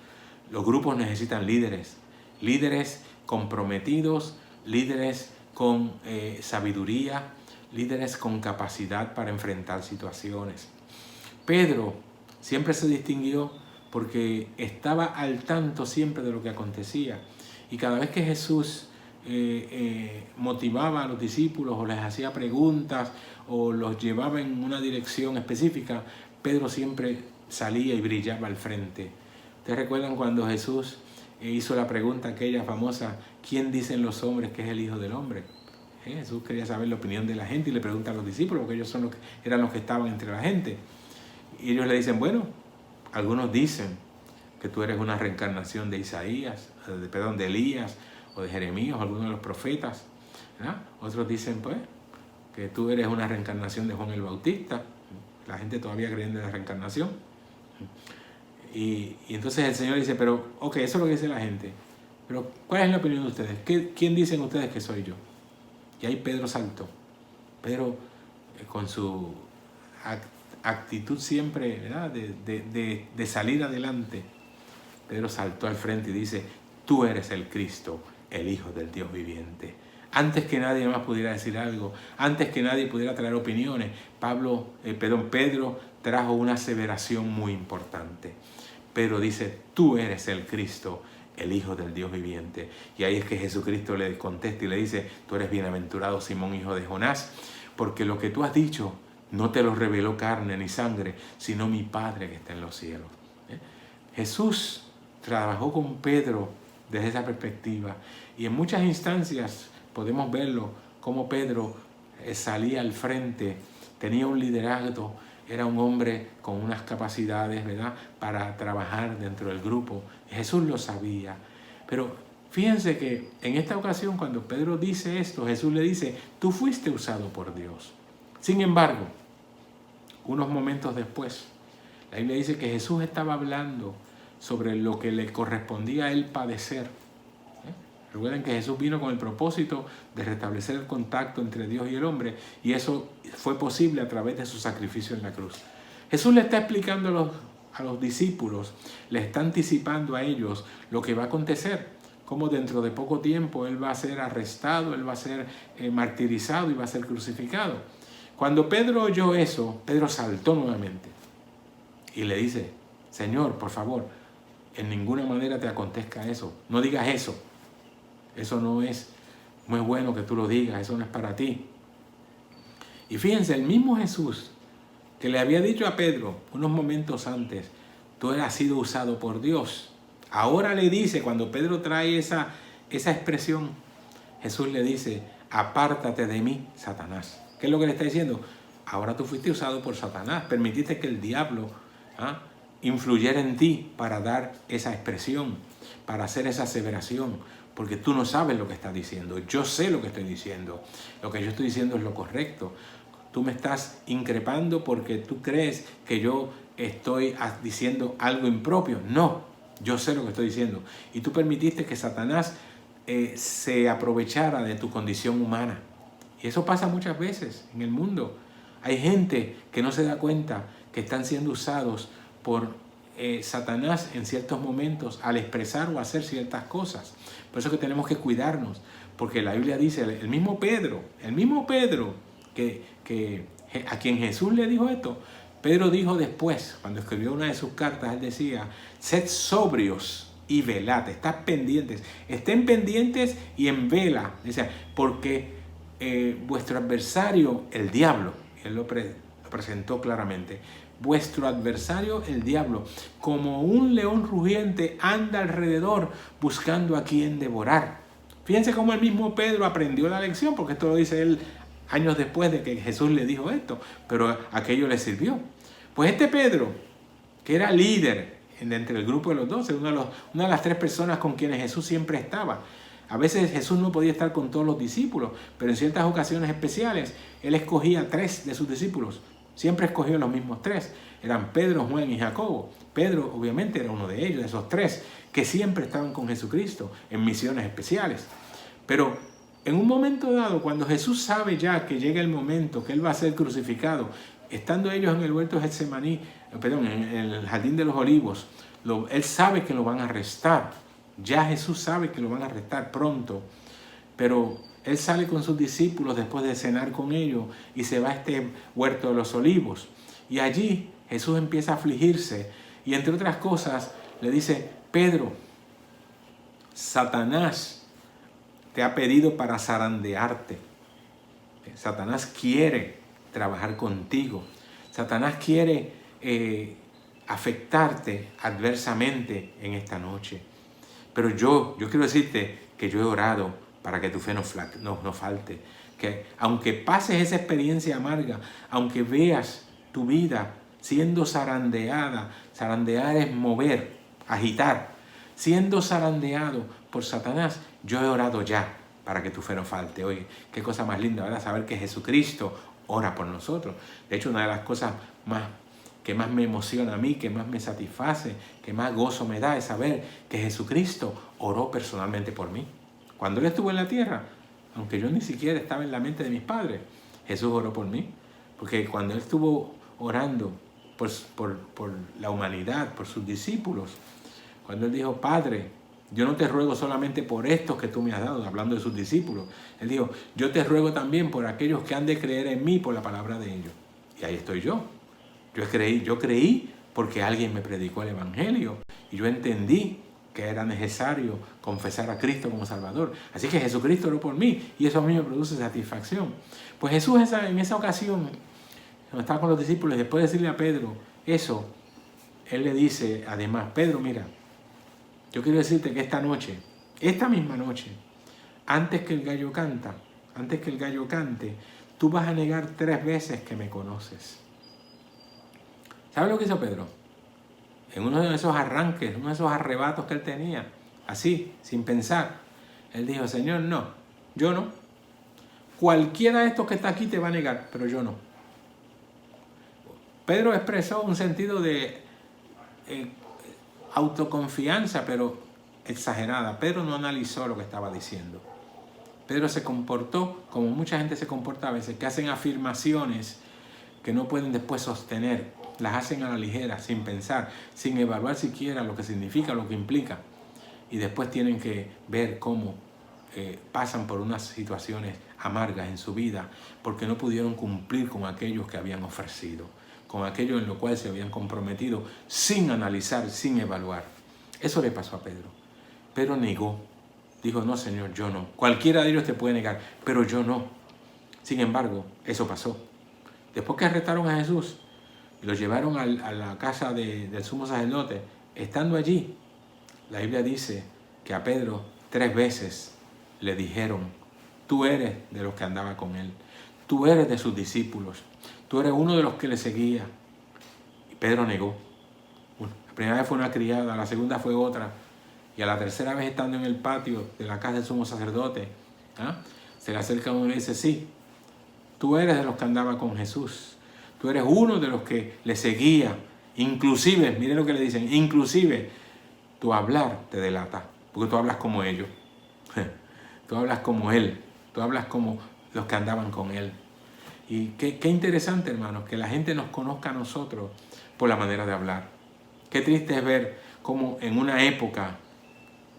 Los grupos necesitan líderes comprometidos, líderes con sabiduría, líderes con capacidad para enfrentar situaciones. Pedro siempre se distinguió porque estaba al tanto siempre de lo que acontecía. Y cada vez que Jesús motivaba a los discípulos o les hacía preguntas o los llevaba en una dirección específica, Pedro siempre salía y brillaba al frente. ¿Ustedes recuerdan cuando Jesús hizo la pregunta aquella famosa, ¿quién dicen los hombres que es el Hijo del Hombre? Jesús quería saber la opinión de la gente y le pregunta a los discípulos, porque ellos eran los que estaban entre la gente. Y ellos le dicen, bueno, algunos dicen que tú eres una reencarnación de de Elías o de Jeremías o alguno de los profetas, ¿verdad? Otros dicen, pues, que tú eres una reencarnación de Juan el Bautista. La gente todavía cree en la reencarnación. Y entonces el Señor dice, pero, ok, eso es lo que dice la gente. Pero, ¿cuál es la opinión de ustedes? ¿Quién dicen ustedes que soy yo? Y ahí Pedro saltó. Pedro, con su actitud siempre, ¿verdad?, de salir adelante, Pedro saltó al frente y dice, tú eres el Cristo, el Hijo del Dios viviente. Antes que nadie más pudiera decir algo, antes que nadie pudiera traer opiniones, Pedro trajo una aseveración muy importante. Pedro dice, tú eres el Cristo, el Hijo del Dios viviente. Y ahí es que Jesucristo le contesta y le dice, tú eres bienaventurado Simón, hijo de Jonás, porque lo que tú has dicho no te lo reveló carne ni sangre, sino mi Padre que está en los cielos. Jesús trabajó con Pedro desde esa perspectiva. Y en muchas instancias podemos verlo, como Pedro salía al frente, tenía un liderazgo, era un hombre con unas capacidades, ¿verdad?, para trabajar dentro del grupo. Jesús lo sabía. Pero fíjense que en esta ocasión, cuando Pedro dice esto, Jesús le dice, tú fuiste usado por Dios. Sin embargo, unos momentos después, la Biblia dice que Jesús estaba hablando sobre lo que le correspondía a él padecer. Recuerden que Jesús vino con el propósito de restablecer el contacto entre Dios y el hombre, y eso fue posible a través de su sacrificio en la cruz. Jesús le está explicando a los discípulos, le está anticipando a ellos lo que va a acontecer, cómo dentro de poco tiempo Él va a ser arrestado, Él va a ser martirizado y va a ser crucificado. Cuando Pedro oyó eso, Pedro saltó nuevamente y le dice, Señor, por favor, en ninguna manera te acontezca eso, no digas eso. Eso no es muy bueno que tú lo digas, eso no es para ti. Y fíjense, el mismo Jesús que le había dicho a Pedro unos momentos antes, tú has sido usado por Dios. Ahora le dice, cuando Pedro trae esa expresión, Jesús le dice, apártate de mí, Satanás. ¿Qué es lo que le está diciendo? Ahora tú fuiste usado por Satanás, permitiste que el diablo influyera en ti para dar esa expresión, para hacer esa aseveración. Porque tú no sabes lo que estás diciendo. Yo sé lo que estoy diciendo. Lo que yo estoy diciendo es lo correcto. Tú me estás increpando porque tú crees que yo estoy diciendo algo impropio. No, yo sé lo que estoy diciendo. Y tú permitiste que Satanás se aprovechara de tu condición humana. Y eso pasa muchas veces en el mundo. Hay gente que no se da cuenta que están siendo usados por Satanás en ciertos momentos al expresar o hacer ciertas cosas. Por eso que tenemos que cuidarnos, porque la Biblia dice, el mismo Pedro que a quien Jesús le dijo esto, Pedro dijo después, cuando escribió una de sus cartas, él decía, sed sobrios y velad, estén pendientes y en vela, dice, porque vuestro adversario, el diablo, él lo presentó claramente, vuestro adversario, el diablo, como un león rugiente, anda alrededor buscando a quien devorar. Fíjense cómo el mismo Pedro aprendió la lección, porque esto lo dice él años después de que Jesús le dijo esto, pero aquello le sirvió. Pues este Pedro, que era líder entre el grupo de los 12, una de las 3 personas con quienes Jesús siempre estaba. A veces Jesús no podía estar con todos los discípulos, pero en ciertas ocasiones especiales, él escogía 3 de sus discípulos. Siempre escogió los mismos 3. Eran Pedro, Juan y Jacobo. Pedro obviamente era uno de ellos, de esos 3, que siempre estaban con Jesucristo en misiones especiales. Pero en un momento dado, cuando Jesús sabe ya que llega el momento que Él va a ser crucificado, estando ellos en el huerto de Getsemaní, en el jardín de los olivos, Él sabe que lo van a arrestar. Ya Jesús sabe que lo van a arrestar pronto. Pero Él sale con sus discípulos después de cenar con ellos y se va a este huerto de los olivos. Y allí Jesús empieza a afligirse y entre otras cosas le dice: Pedro, Satanás te ha pedido para zarandearte. Satanás quiere trabajar contigo. Satanás quiere afectarte adversamente en esta noche. Pero yo quiero decirte que yo he orado para que tu fe no falte. Que aunque pases esa experiencia amarga, aunque veas tu vida siendo zarandeada, zarandear es mover, agitar, siendo zarandeado por Satanás, yo he orado ya para que tu fe no falte. Oye, qué cosa más linda, ¿verdad? Saber que Jesucristo ora por nosotros. De hecho, una de las cosas que más me emociona a mí, que más me satisface, que más gozo me da, es saber que Jesucristo oró personalmente por mí. Cuando Él estuvo en la tierra, aunque yo ni siquiera estaba en la mente de mis padres, Jesús oró por mí. Porque cuando Él estuvo orando por la humanidad, por sus discípulos, cuando Él dijo: Padre, yo no te ruego solamente por estos que tú me has dado, hablando de sus discípulos. Él dijo: yo te ruego también por aquellos que han de creer en mí por la palabra de ellos. Y ahí estoy yo. Yo creí porque alguien me predicó el Evangelio y yo entendí que era necesario confesar a Cristo como Salvador. Así que Jesucristo oró por mí y eso a mí me produce satisfacción. Pues Jesús en esa ocasión, cuando estaba con los discípulos, después de decirle a Pedro eso, Él le dice además: Pedro, mira, yo quiero decirte que esta misma noche, antes que el gallo cante, tú vas a negar 3 veces que me conoces. ¿Sabes lo que hizo Pedro? En uno de esos arranques, uno de esos arrebatos que él tenía, así, sin pensar, él dijo: Señor, no, yo no. Cualquiera de estos que está aquí te va a negar, pero yo no. Pedro expresó un sentido de autoconfianza, pero exagerada. Pedro no analizó lo que estaba diciendo. Pedro se comportó como mucha gente se comporta a veces, que hacen afirmaciones que no pueden después sostener. Las hacen a la ligera, sin pensar, sin evaluar siquiera lo que significa, lo que implica. Y después tienen que ver cómo pasan por unas situaciones amargas en su vida porque no pudieron cumplir con aquellos que habían ofrecido, con aquello en lo cual se habían comprometido, sin analizar, sin evaluar. Eso le pasó a Pedro. Pedro negó. Dijo: no, Señor, yo no. Cualquiera de ellos te puede negar, pero yo no. Sin embargo, eso pasó. Después que arrestaron a Jesús y lo llevaron a la casa del sumo sacerdote, estando allí, la Biblia dice que a Pedro 3 veces le dijeron: tú eres de los que andaba con él, tú eres de sus discípulos, tú eres uno de los que le seguía. Y Pedro negó. La primera vez fue una criada, la segunda fue otra, y a la tercera vez, estando en el patio de la casa del sumo sacerdote, se le acerca uno y le dice: sí, tú eres de los que andaba con Jesús, tú eres uno de los que le seguía. Inclusive, miren lo que le dicen, inclusive tu hablar te delata, porque tú hablas como ellos, tú hablas como él, tú hablas como los que andaban con él. Y qué interesante, hermanos, que la gente nos conozca a nosotros por la manera de hablar. Qué triste es ver cómo en una época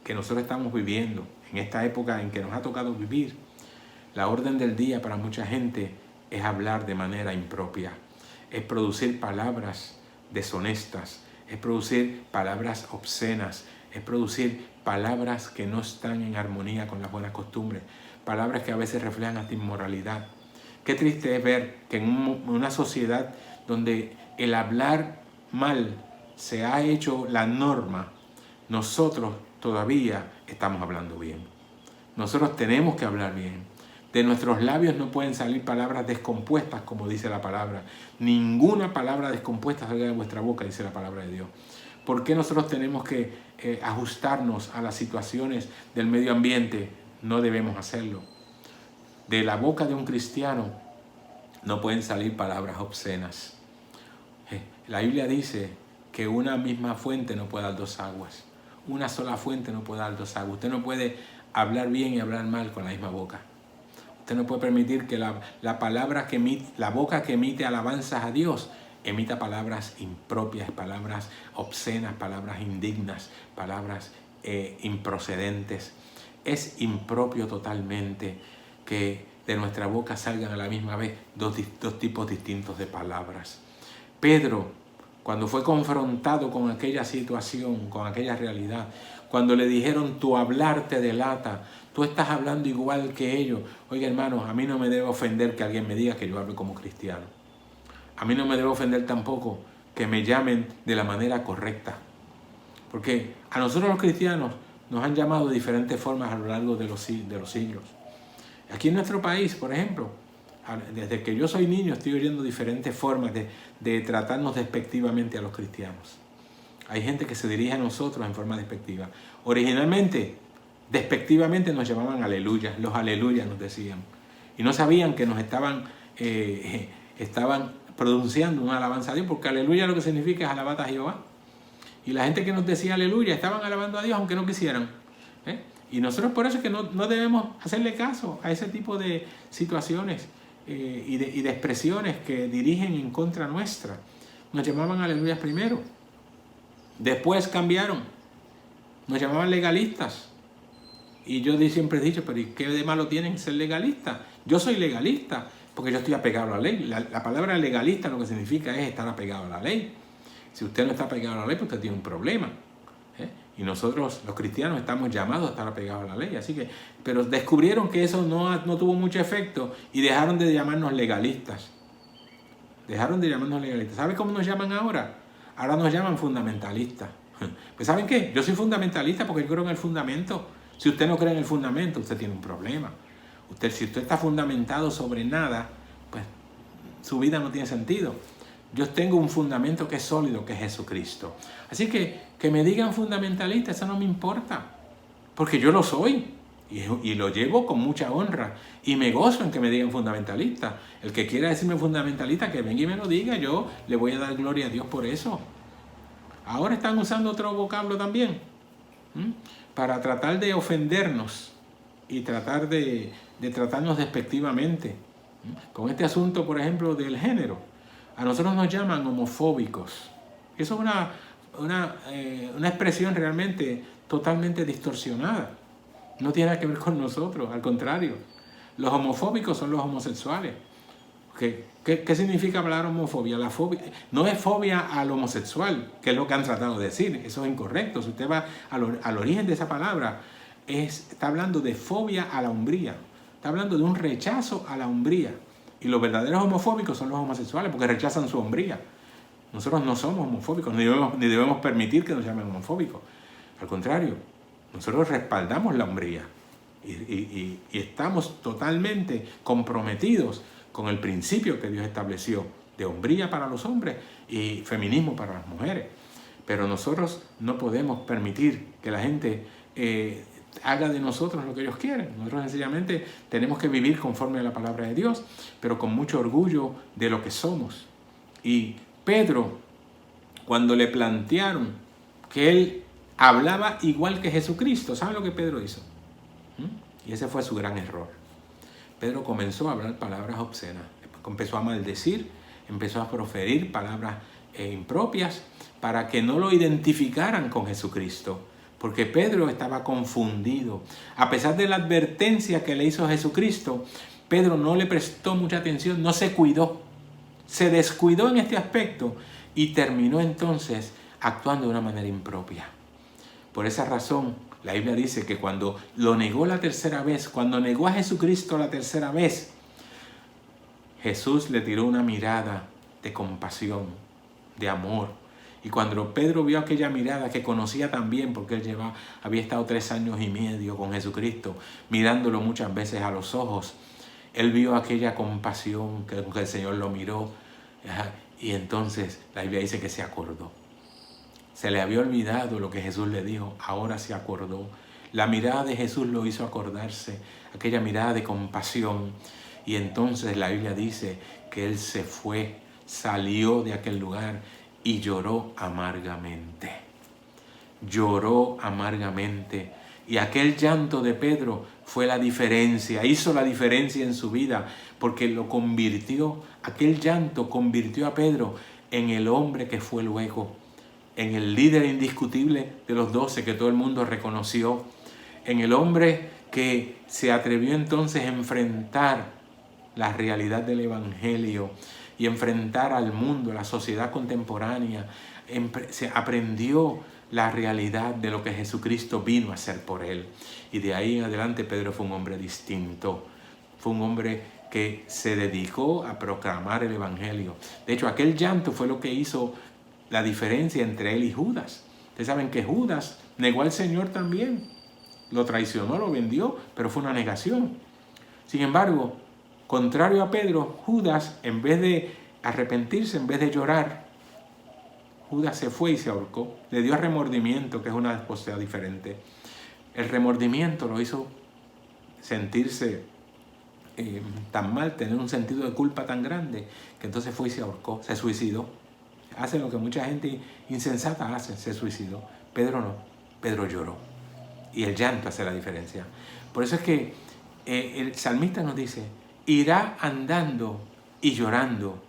que nosotros estamos viviendo, en esta época en que nos ha tocado vivir, la orden del día para mucha gente es hablar de manera impropia, es producir palabras deshonestas, es producir palabras obscenas, es producir palabras que no están en armonía con las buenas costumbres, palabras que a veces reflejan hasta inmoralidad. Qué triste es ver que en una sociedad donde el hablar mal se ha hecho la norma, nosotros todavía estamos hablando bien. Nosotros tenemos que hablar bien. De nuestros labios no pueden salir palabras descompuestas, como dice la palabra. Ninguna palabra descompuesta salga de vuestra boca, dice la palabra de Dios. ¿Por qué nosotros tenemos que ajustarnos a las situaciones del medio ambiente? No debemos hacerlo. De la boca de un cristiano no pueden salir palabras obscenas. La Biblia dice que una misma fuente no puede dar 2 aguas. Una sola fuente no puede dar 2 aguas. Usted no puede hablar bien y hablar mal con la misma boca. Usted no puede permitir que la boca que emite alabanzas a Dios emita palabras impropias, palabras obscenas, palabras indignas, palabras improcedentes. Es impropio totalmente que de nuestra boca salgan a la misma vez dos tipos distintos de palabras. Pedro cuando fue confrontado con aquella situación, con aquella realidad, cuando le dijeron tu hablar te delata, tú estás hablando igual que ellos. Oiga, hermanos, a mí no me debe ofender que alguien me diga que yo hable como cristiano. A mí no me debe ofender tampoco que me llamen de la manera correcta. Porque a nosotros los cristianos nos han llamado de diferentes formas a lo largo de los siglos. Aquí en nuestro país, por ejemplo, desde que yo soy niño estoy oyendo diferentes formas de tratarnos despectivamente a los cristianos. Hay gente que se dirige a nosotros en forma despectiva. Originalmente, despectivamente nos llamaban aleluya, los aleluyas nos decían. Y no sabían que nos estaban pronunciando una alabanza a Dios, porque aleluya lo que significa es alabar a Jehová. Y la gente que nos decía aleluya estaban alabando a Dios aunque no quisieran. Y nosotros por eso es que no debemos hacerle caso a ese tipo de situaciones y de expresiones que dirigen en contra nuestra. Nos llamaban aleluyas primero. Después cambiaron. Nos llamaban legalistas. Y yo siempre he dicho, pero ¿y qué de malo tienen ser legalistas? Yo soy legalista porque yo estoy apegado a la ley. La palabra legalista lo que significa es estar apegado a la ley. Si usted no está apegado a la ley, pues usted tiene un problema. Y nosotros, los cristianos, estamos llamados a estar apegados a la ley. Así que, pero descubrieron que eso no tuvo mucho efecto y dejaron de llamarnos legalistas. Dejaron de llamarnos legalistas. ¿Sabe cómo nos llaman ahora? Ahora nos llaman fundamentalistas. Pues ¿saben qué? Yo soy fundamentalista porque yo creo en el fundamento. Si usted no cree en el fundamento, usted tiene un problema. Si usted está fundamentado sobre nada, pues su vida no tiene sentido. Yo tengo un fundamento que es sólido, que es Jesucristo. Así que me digan fundamentalista, eso no me importa, porque yo lo soy y lo llevo con mucha honra y me gozo en que me digan fundamentalista. El que quiera decirme fundamentalista, que venga y me lo diga, yo le voy a dar gloria a Dios por eso. Ahora están usando otro vocablo también, para tratar de ofendernos y tratar de tratarnos despectivamente. Con este asunto, por ejemplo, del género. A nosotros nos llaman homofóbicos. Eso es una expresión realmente totalmente distorsionada. No tiene nada que ver con nosotros, al contrario. Los homofóbicos son los homosexuales. ¿Qué significa hablar homofobia? La fobia no es fobia al homosexual, que es lo que han tratado de decir. Eso es incorrecto. Si usted va al origen de esa palabra, está hablando de fobia a la hombría. Está hablando de un rechazo a la hombría. Y los verdaderos homofóbicos son los homosexuales porque rechazan su hombría. Nosotros no somos homofóbicos, ni debemos permitir que nos llamen homofóbicos. Al contrario, nosotros respaldamos la hombría y estamos totalmente comprometidos con el principio que Dios estableció de hombría para los hombres y feminismo para las mujeres. Pero nosotros no podemos permitir que la gente haga de nosotros lo que ellos quieren. Nosotros sencillamente tenemos que vivir conforme a la palabra de Dios, pero con mucho orgullo de lo que somos. Y Pedro, cuando le plantearon que él hablaba igual que Jesucristo, ¿saben lo que Pedro hizo? Y ese fue su gran error. Pedro comenzó a hablar palabras obscenas, empezó a maldecir, empezó a proferir palabras impropias para que no lo identificaran con Jesucristo. Porque Pedro estaba confundido. A pesar de la advertencia que le hizo Jesucristo, Pedro no le prestó mucha atención, no se cuidó. Se descuidó en este aspecto y terminó entonces actuando de una manera impropia. Por esa razón, la Biblia dice que cuando lo negó la tercera vez, cuando negó a Jesucristo la tercera vez, Jesús le tiró una mirada de compasión, de amor. Y cuando Pedro vio aquella mirada que conocía también, porque él había estado 3 años y medio con Jesucristo, mirándolo muchas veces a los ojos, él vio aquella compasión que el Señor lo miró. Y entonces la Biblia dice que se acordó. Se le había olvidado lo que Jesús le dijo, ahora se acordó. La mirada de Jesús lo hizo acordarse, aquella mirada de compasión. Y entonces la Biblia dice que él se fue, salió de aquel lugar y lloró amargamente. Lloró amargamente. Y aquel llanto de Pedro fue la diferencia, hizo la diferencia en su vida, porque lo convirtió, aquel llanto convirtió a Pedro en el hombre que fue luego, en el líder indiscutible de los 12 que todo el mundo reconoció, en el hombre que se atrevió entonces a enfrentar la realidad del Evangelio, y enfrentar al mundo, a la sociedad contemporánea, se aprendió la realidad de lo que Jesucristo vino a hacer por él. Y de ahí en adelante Pedro fue un hombre distinto, fue un hombre que se dedicó a proclamar el Evangelio. De hecho, aquel llanto fue lo que hizo la diferencia entre él y Judas. Ustedes saben que Judas negó al Señor también, lo traicionó, lo vendió, pero fue una negación. Sin embargo, contrario a Pedro, Judas, en vez de arrepentirse, en vez de llorar, Judas se fue y se ahorcó. Le dio remordimiento, que es una cosa diferente. El remordimiento lo hizo sentirse tan mal, tener un sentido de culpa tan grande, que entonces fue y se ahorcó, se suicidó. Hace lo que mucha gente insensata hace, se suicidó. Pedro no, Pedro lloró. Y el llanto hace la diferencia. Por eso es que el salmista nos dice, irá andando y llorando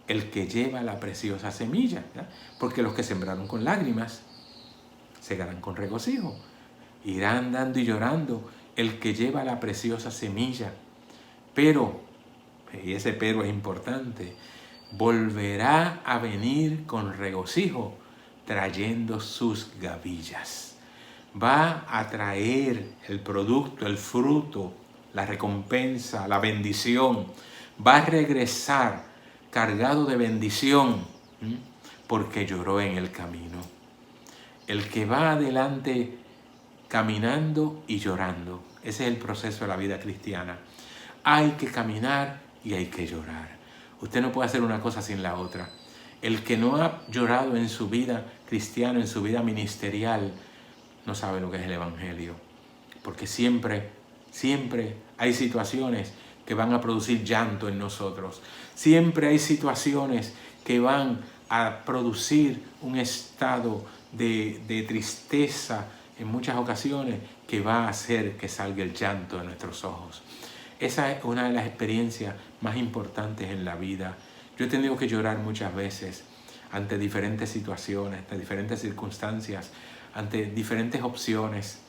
el que lleva la preciosa semilla, ¿ya? Porque los que sembraron con lágrimas segarán con regocijo. Irá andando y llorando el que lleva la preciosa semilla. Pero, y ese pero es importante, volverá a venir con regocijo trayendo sus gavillas. Va a traer el producto, el fruto, la recompensa, la bendición. Va a regresar cargado de bendición, porque lloró en el camino. El que va adelante caminando y llorando. Ese es el proceso de la vida cristiana. Hay que caminar y hay que llorar. Usted no puede hacer una cosa sin la otra. El que no ha llorado en su vida cristiana, en su vida ministerial, no sabe lo que es el Evangelio. Porque siempre hay situaciones que van a producir llanto en nosotros. Siempre hay situaciones que van a producir un estado de tristeza en muchas ocasiones que va a hacer que salga el llanto de nuestros ojos. Esa es una de las experiencias más importantes en la vida. Yo he tenido que llorar muchas veces ante diferentes situaciones, ante diferentes circunstancias, ante diferentes opciones.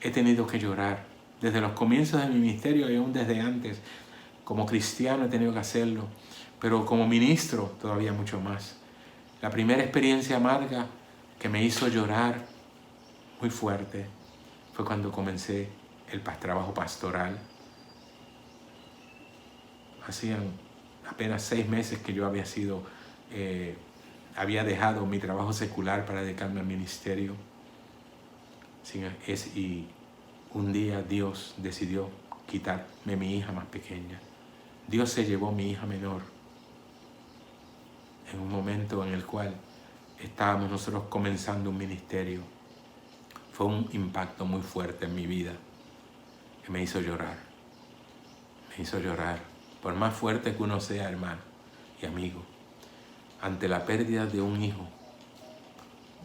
He tenido que llorar desde los comienzos de mi ministerio y aún desde antes. Como cristiano he tenido que hacerlo, pero como ministro todavía mucho más. La primera experiencia amarga que me hizo llorar muy fuerte fue cuando comencé el trabajo pastoral. Hacían apenas 6 meses que yo había dejado mi trabajo secular para dedicarme al ministerio. Y un día Dios decidió quitarme mi hija más pequeña. Dios se llevó mi hija menor en un momento en el cual estábamos nosotros comenzando un ministerio. Fue un impacto muy fuerte en mi vida que me hizo llorar. Me hizo llorar. Por más fuerte que uno sea, hermano y amigo, ante la pérdida de un hijo,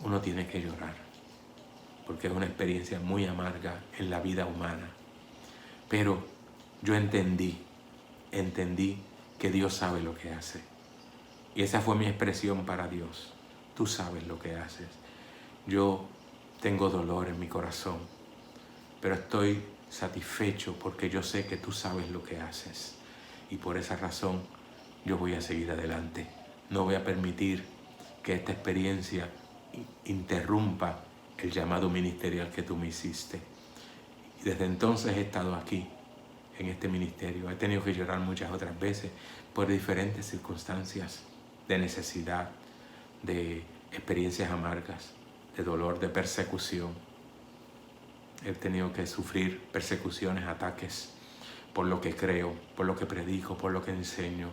uno tiene que llorar, porque es una experiencia muy amarga en la vida humana. Pero yo entendí que Dios sabe lo que hace. Y esa fue mi expresión para Dios. Tú sabes lo que haces. Yo tengo dolor en mi corazón, pero estoy satisfecho porque yo sé que tú sabes lo que haces. Y por esa razón yo voy a seguir adelante. No voy a permitir que esta experiencia interrumpa el llamado ministerial que tú me hiciste. Y desde entonces he estado aquí, en este ministerio. He tenido que llorar muchas otras veces por diferentes circunstancias de necesidad, de experiencias amargas, de dolor, de persecución. He tenido que sufrir persecuciones, ataques por lo que creo, por lo que predico, por lo que enseño.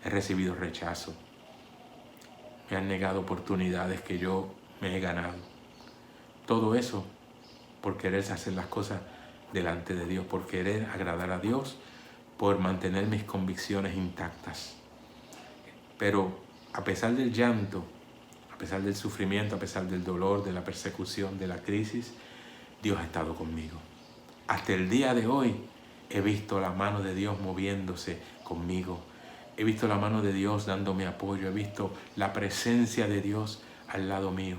He recibido rechazo. Me han negado oportunidades que yo me he ganado. Todo eso por querer hacer las cosas delante de Dios, por querer agradar a Dios, por mantener mis convicciones intactas. Pero a pesar del llanto, a pesar del sufrimiento, a pesar del dolor, de la persecución, de la crisis, Dios ha estado conmigo. Hasta el día de hoy he visto la mano de Dios moviéndose conmigo. He visto la mano de Dios dándome apoyo. He visto la presencia de Dios al lado mío.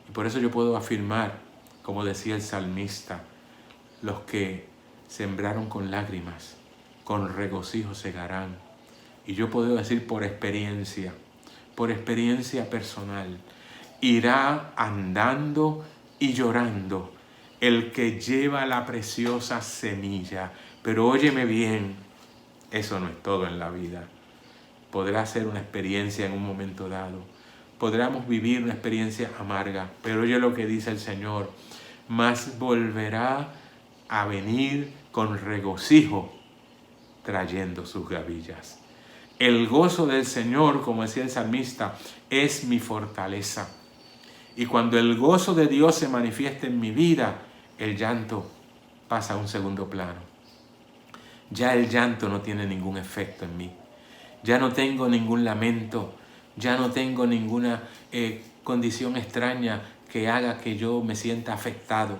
Y por eso yo puedo afirmar, como decía el salmista, los que sembraron con lágrimas, con regocijo segarán. Y yo puedo decir por experiencia personal, irá andando y llorando el que lleva la preciosa semilla. Pero óyeme bien, eso no es todo en la vida. Podrá ser una experiencia en un momento dado. Podremos vivir una experiencia amarga, pero oye lo que dice el Señor: mas volverá a venir con regocijo, trayendo sus gavillas. El gozo del Señor, como decía el salmista, es mi fortaleza. Y cuando el gozo de Dios se manifiesta en mi vida, el llanto pasa a un segundo plano. Ya el llanto no tiene ningún efecto en mí. Ya no tengo ningún lamento, ya no tengo ninguna condición extraña que haga que yo me sienta afectado.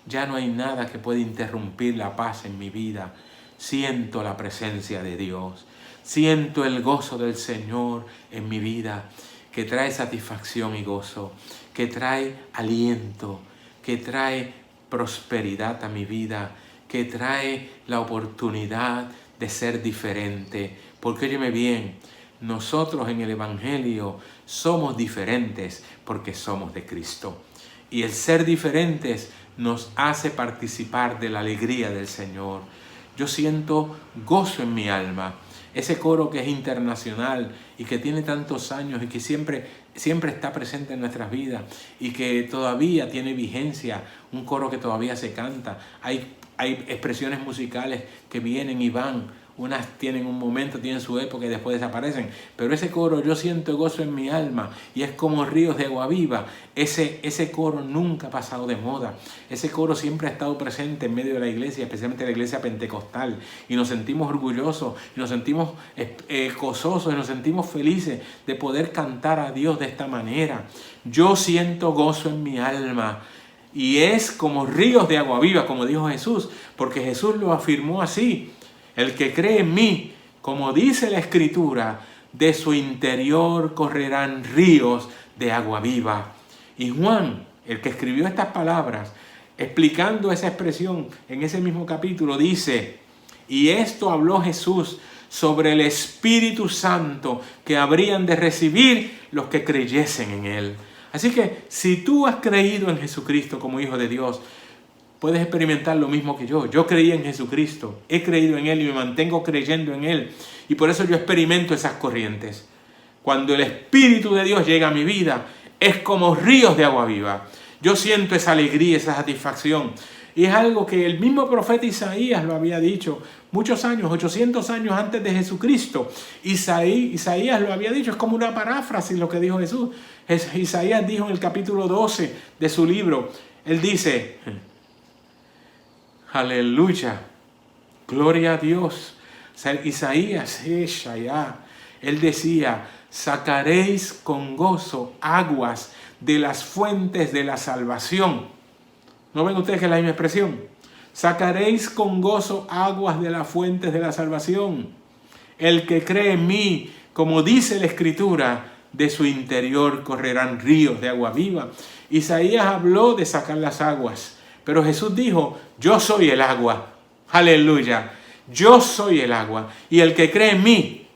Ya no hay nada que pueda interrumpir la paz en mi vida. Siento la presencia de Dios, siento el gozo del Señor en mi vida, que trae satisfacción y gozo, que trae aliento, que trae prosperidad a mi vida, que trae la oportunidad de ser diferente. Porque óyeme bien, nosotros en el Evangelio somos diferentes porque somos de Cristo. Y el ser diferentes nos hace participar de la alegría del Señor. Yo siento gozo en mi alma. Ese coro que es internacional y que tiene tantos años y que siempre está presente en nuestras vidas y que todavía tiene vigencia, un coro que todavía se canta. Hay expresiones musicales que vienen y van. Unas tienen un momento, tienen su época y después desaparecen. Pero ese coro, yo siento gozo en mi alma y es como ríos de agua viva. Ese coro nunca ha pasado de moda. Ese coro siempre ha estado presente en medio de la iglesia, especialmente la iglesia pentecostal. Y nos sentimos orgullosos, y nos sentimos gozosos, y nos sentimos felices de poder cantar a Dios de esta manera. Yo siento gozo en mi alma. Y es como ríos de agua viva, como dijo Jesús, porque Jesús lo afirmó así. El que cree en mí, como dice la Escritura, de su interior correrán ríos de agua viva. Y Juan, el que escribió estas palabras, explicando esa expresión en ese mismo capítulo, dice: y esto habló Jesús sobre el Espíritu Santo que habrían de recibir los que creyesen en Él. Así que si tú has creído en Jesucristo como Hijo de Dios, puedes experimentar lo mismo que yo. Yo creí en Jesucristo, he creído en Él y me mantengo creyendo en Él. Y por eso yo experimento esas corrientes. Cuando el Espíritu de Dios llega a mi vida, es como ríos de agua viva. Yo siento esa alegría, esa satisfacción. Y es algo que el mismo profeta Isaías lo había dicho muchos años, 800 años antes de Jesucristo. Isaías lo había dicho, es como una paráfrasis lo que dijo Jesús. Isaías dijo en el capítulo 12 de su libro, él dice: aleluya, gloria a Dios. Isaías, él decía: sacaréis con gozo aguas de las fuentes de la salvación. ¿No ven ustedes que es la misma expresión? Sacaréis con gozo aguas de las fuentes de la salvación. El que cree en mí, como dice la Escritura, de su interior correrán ríos de agua viva. Isaías habló de sacar las aguas, pero Jesús dijo: yo soy el agua. Aleluya. Yo soy el agua. Y el que cree en mí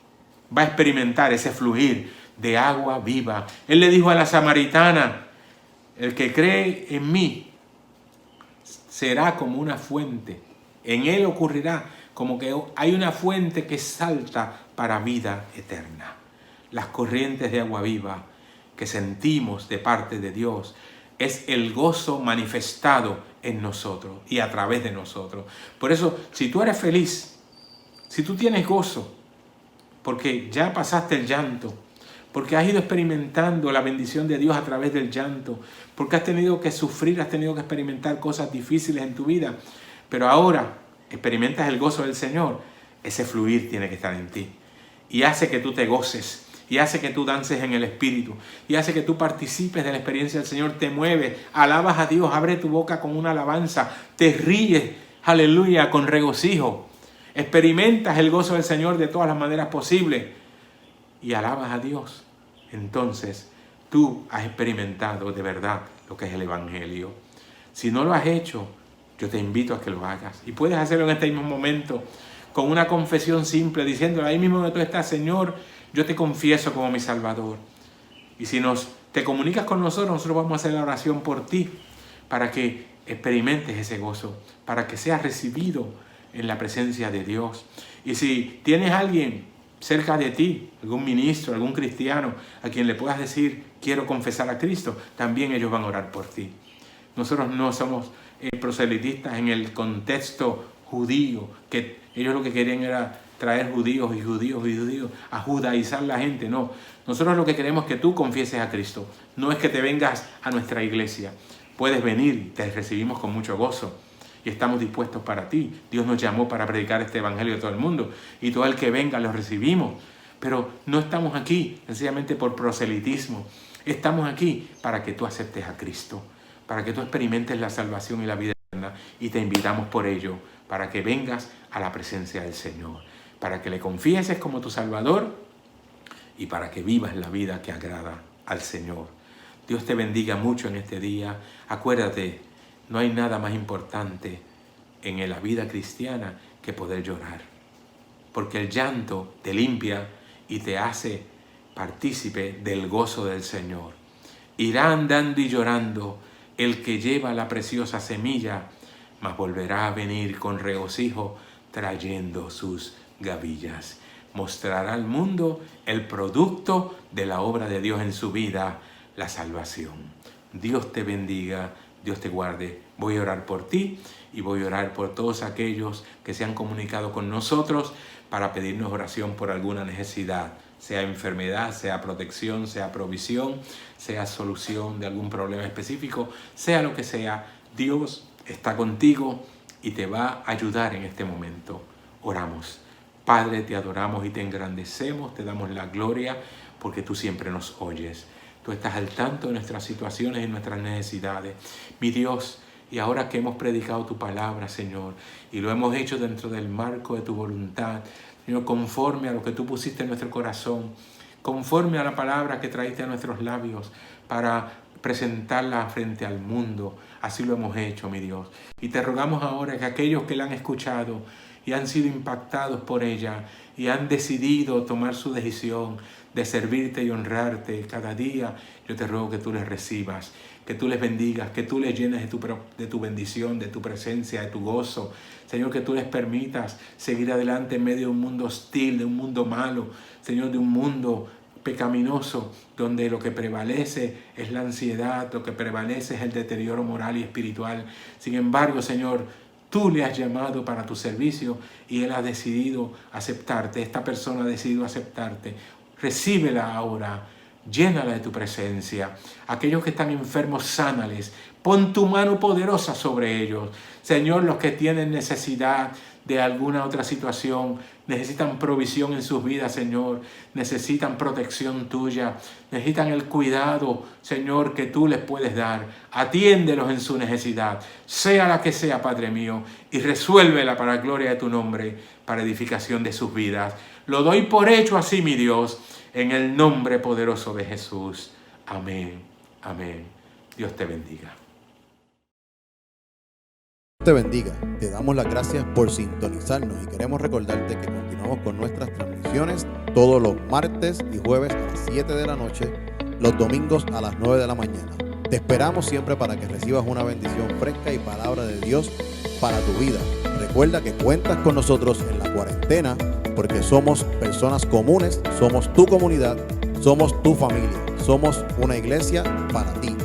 va a experimentar ese fluir de agua viva. Él le dijo a la samaritana: el que cree en mí será como una fuente. En él ocurrirá como que hay una fuente que salta para vida eterna. Las corrientes de agua viva que sentimos de parte de Dios es el gozo manifestado en nosotros y a través de nosotros. Por eso, si tú eres feliz, si tú tienes gozo, porque ya pasaste el llanto, porque has ido experimentando la bendición de Dios a través del llanto, porque has tenido que sufrir, has tenido que experimentar cosas difíciles en tu vida, pero ahora experimentas el gozo del Señor, ese fluir tiene que estar en ti y hace que tú te goces, y hace que tú dances en el Espíritu, y hace que tú participes de la experiencia del Señor, te mueves, alabas a Dios, abre tu boca con una alabanza, te ríes, aleluya, con regocijo, experimentas el gozo del Señor de todas las maneras posibles y alabas a Dios. Entonces tú has experimentado de verdad lo que es el Evangelio. Si no lo has hecho, yo te invito a que lo hagas, y puedes hacerlo en este mismo momento con una confesión simple, diciendo ahí mismo donde tú estás: Señor, yo te confieso como mi Salvador. Y si te comunicas con nosotros vamos a hacer la oración por ti, para que experimentes ese gozo, para que seas recibido en la presencia de Dios. Y si tienes a alguien cerca de ti, algún ministro, algún cristiano, a quien le puedas decir: quiero confesar a Cristo, también ellos van a orar por ti. Nosotros no somos proselitistas en el contexto judío, que ellos lo que querían era traer judíos a judaizar la gente. No, nosotros lo que queremos es que tú confieses a Cristo, no es que te vengas a nuestra iglesia. Puedes venir, te recibimos con mucho gozo y estamos dispuestos para ti. Dios nos llamó para predicar este evangelio a todo el mundo, y todo el que venga lo recibimos. Pero no estamos aquí sencillamente por proselitismo, estamos aquí para que tú aceptes a Cristo, para que tú experimentes la salvación y la vida eterna, y te invitamos por ello, para que vengas a la presencia del Señor, para que le confieses como tu Salvador y para que vivas la vida que agrada al Señor. Dios te bendiga mucho en este día. Acuérdate, no hay nada más importante en la vida cristiana que poder llorar, porque el llanto te limpia y te hace partícipe del gozo del Señor. Irá andando y llorando el que lleva la preciosa semilla, mas volverá a venir con regocijo trayendo sus gavillas. Mostrará al mundo el producto de la obra de Dios en su vida, la salvación. Dios te bendiga, Dios te guarde. Voy a orar por ti y voy a orar por todos aquellos que se han comunicado con nosotros para pedirnos oración por alguna necesidad, sea enfermedad, sea protección, sea provisión, sea solución de algún problema específico, sea lo que sea. Dios está contigo y te va a ayudar en este momento. Oramos. Padre, te adoramos y te engrandecemos, te damos la gloria porque tú siempre nos oyes. Tú estás al tanto de nuestras situaciones y nuestras necesidades. Mi Dios, y ahora que hemos predicado tu palabra, Señor, y lo hemos hecho dentro del marco de tu voluntad, Señor, conforme a lo que tú pusiste en nuestro corazón, conforme a la palabra que traíste a nuestros labios para presentarla frente al mundo, así lo hemos hecho, mi Dios. Y te rogamos ahora que aquellos que la han escuchado y han sido impactados por ella y han decidido tomar su decisión de servirte y honrarte cada día, yo te ruego que tú les recibas, que tú les bendigas, que tú les llenes de tu bendición, de tu presencia, de tu gozo. Señor, que tú les permitas seguir adelante en medio de un mundo hostil, de un mundo malo, Señor, de un mundo pecaminoso, donde lo que prevalece es la ansiedad, lo que prevalece es el deterioro moral y espiritual. Sin embargo, Señor, tú le has llamado para tu servicio y él ha decidido aceptarte. Esta persona ha decidido aceptarte. Recíbela ahora, llénala de tu presencia. Aquellos que están enfermos, sánales. Pon tu mano poderosa sobre ellos. Señor, los que tienen necesidad de alguna otra situación, necesitan provisión en sus vidas, Señor, necesitan protección tuya, necesitan el cuidado, Señor, que tú les puedes dar. Atiéndelos en su necesidad, sea la que sea, Padre mío, y resuélvela para la gloria de tu nombre, para edificación de sus vidas. Lo doy por hecho así, mi Dios, en el nombre poderoso de Jesús. Amén, amén. Dios te bendiga. Te bendiga, te damos las gracias por sintonizarnos y queremos recordarte que continuamos con nuestras transmisiones todos los martes y jueves a las 7 de la noche, los domingos a las 9 de la mañana. Te esperamos siempre para que recibas una bendición fresca y palabra de Dios para tu vida. Recuerda que cuentas con nosotros en la cuarentena porque somos personas comunes, somos tu comunidad, somos tu familia, somos una iglesia para ti.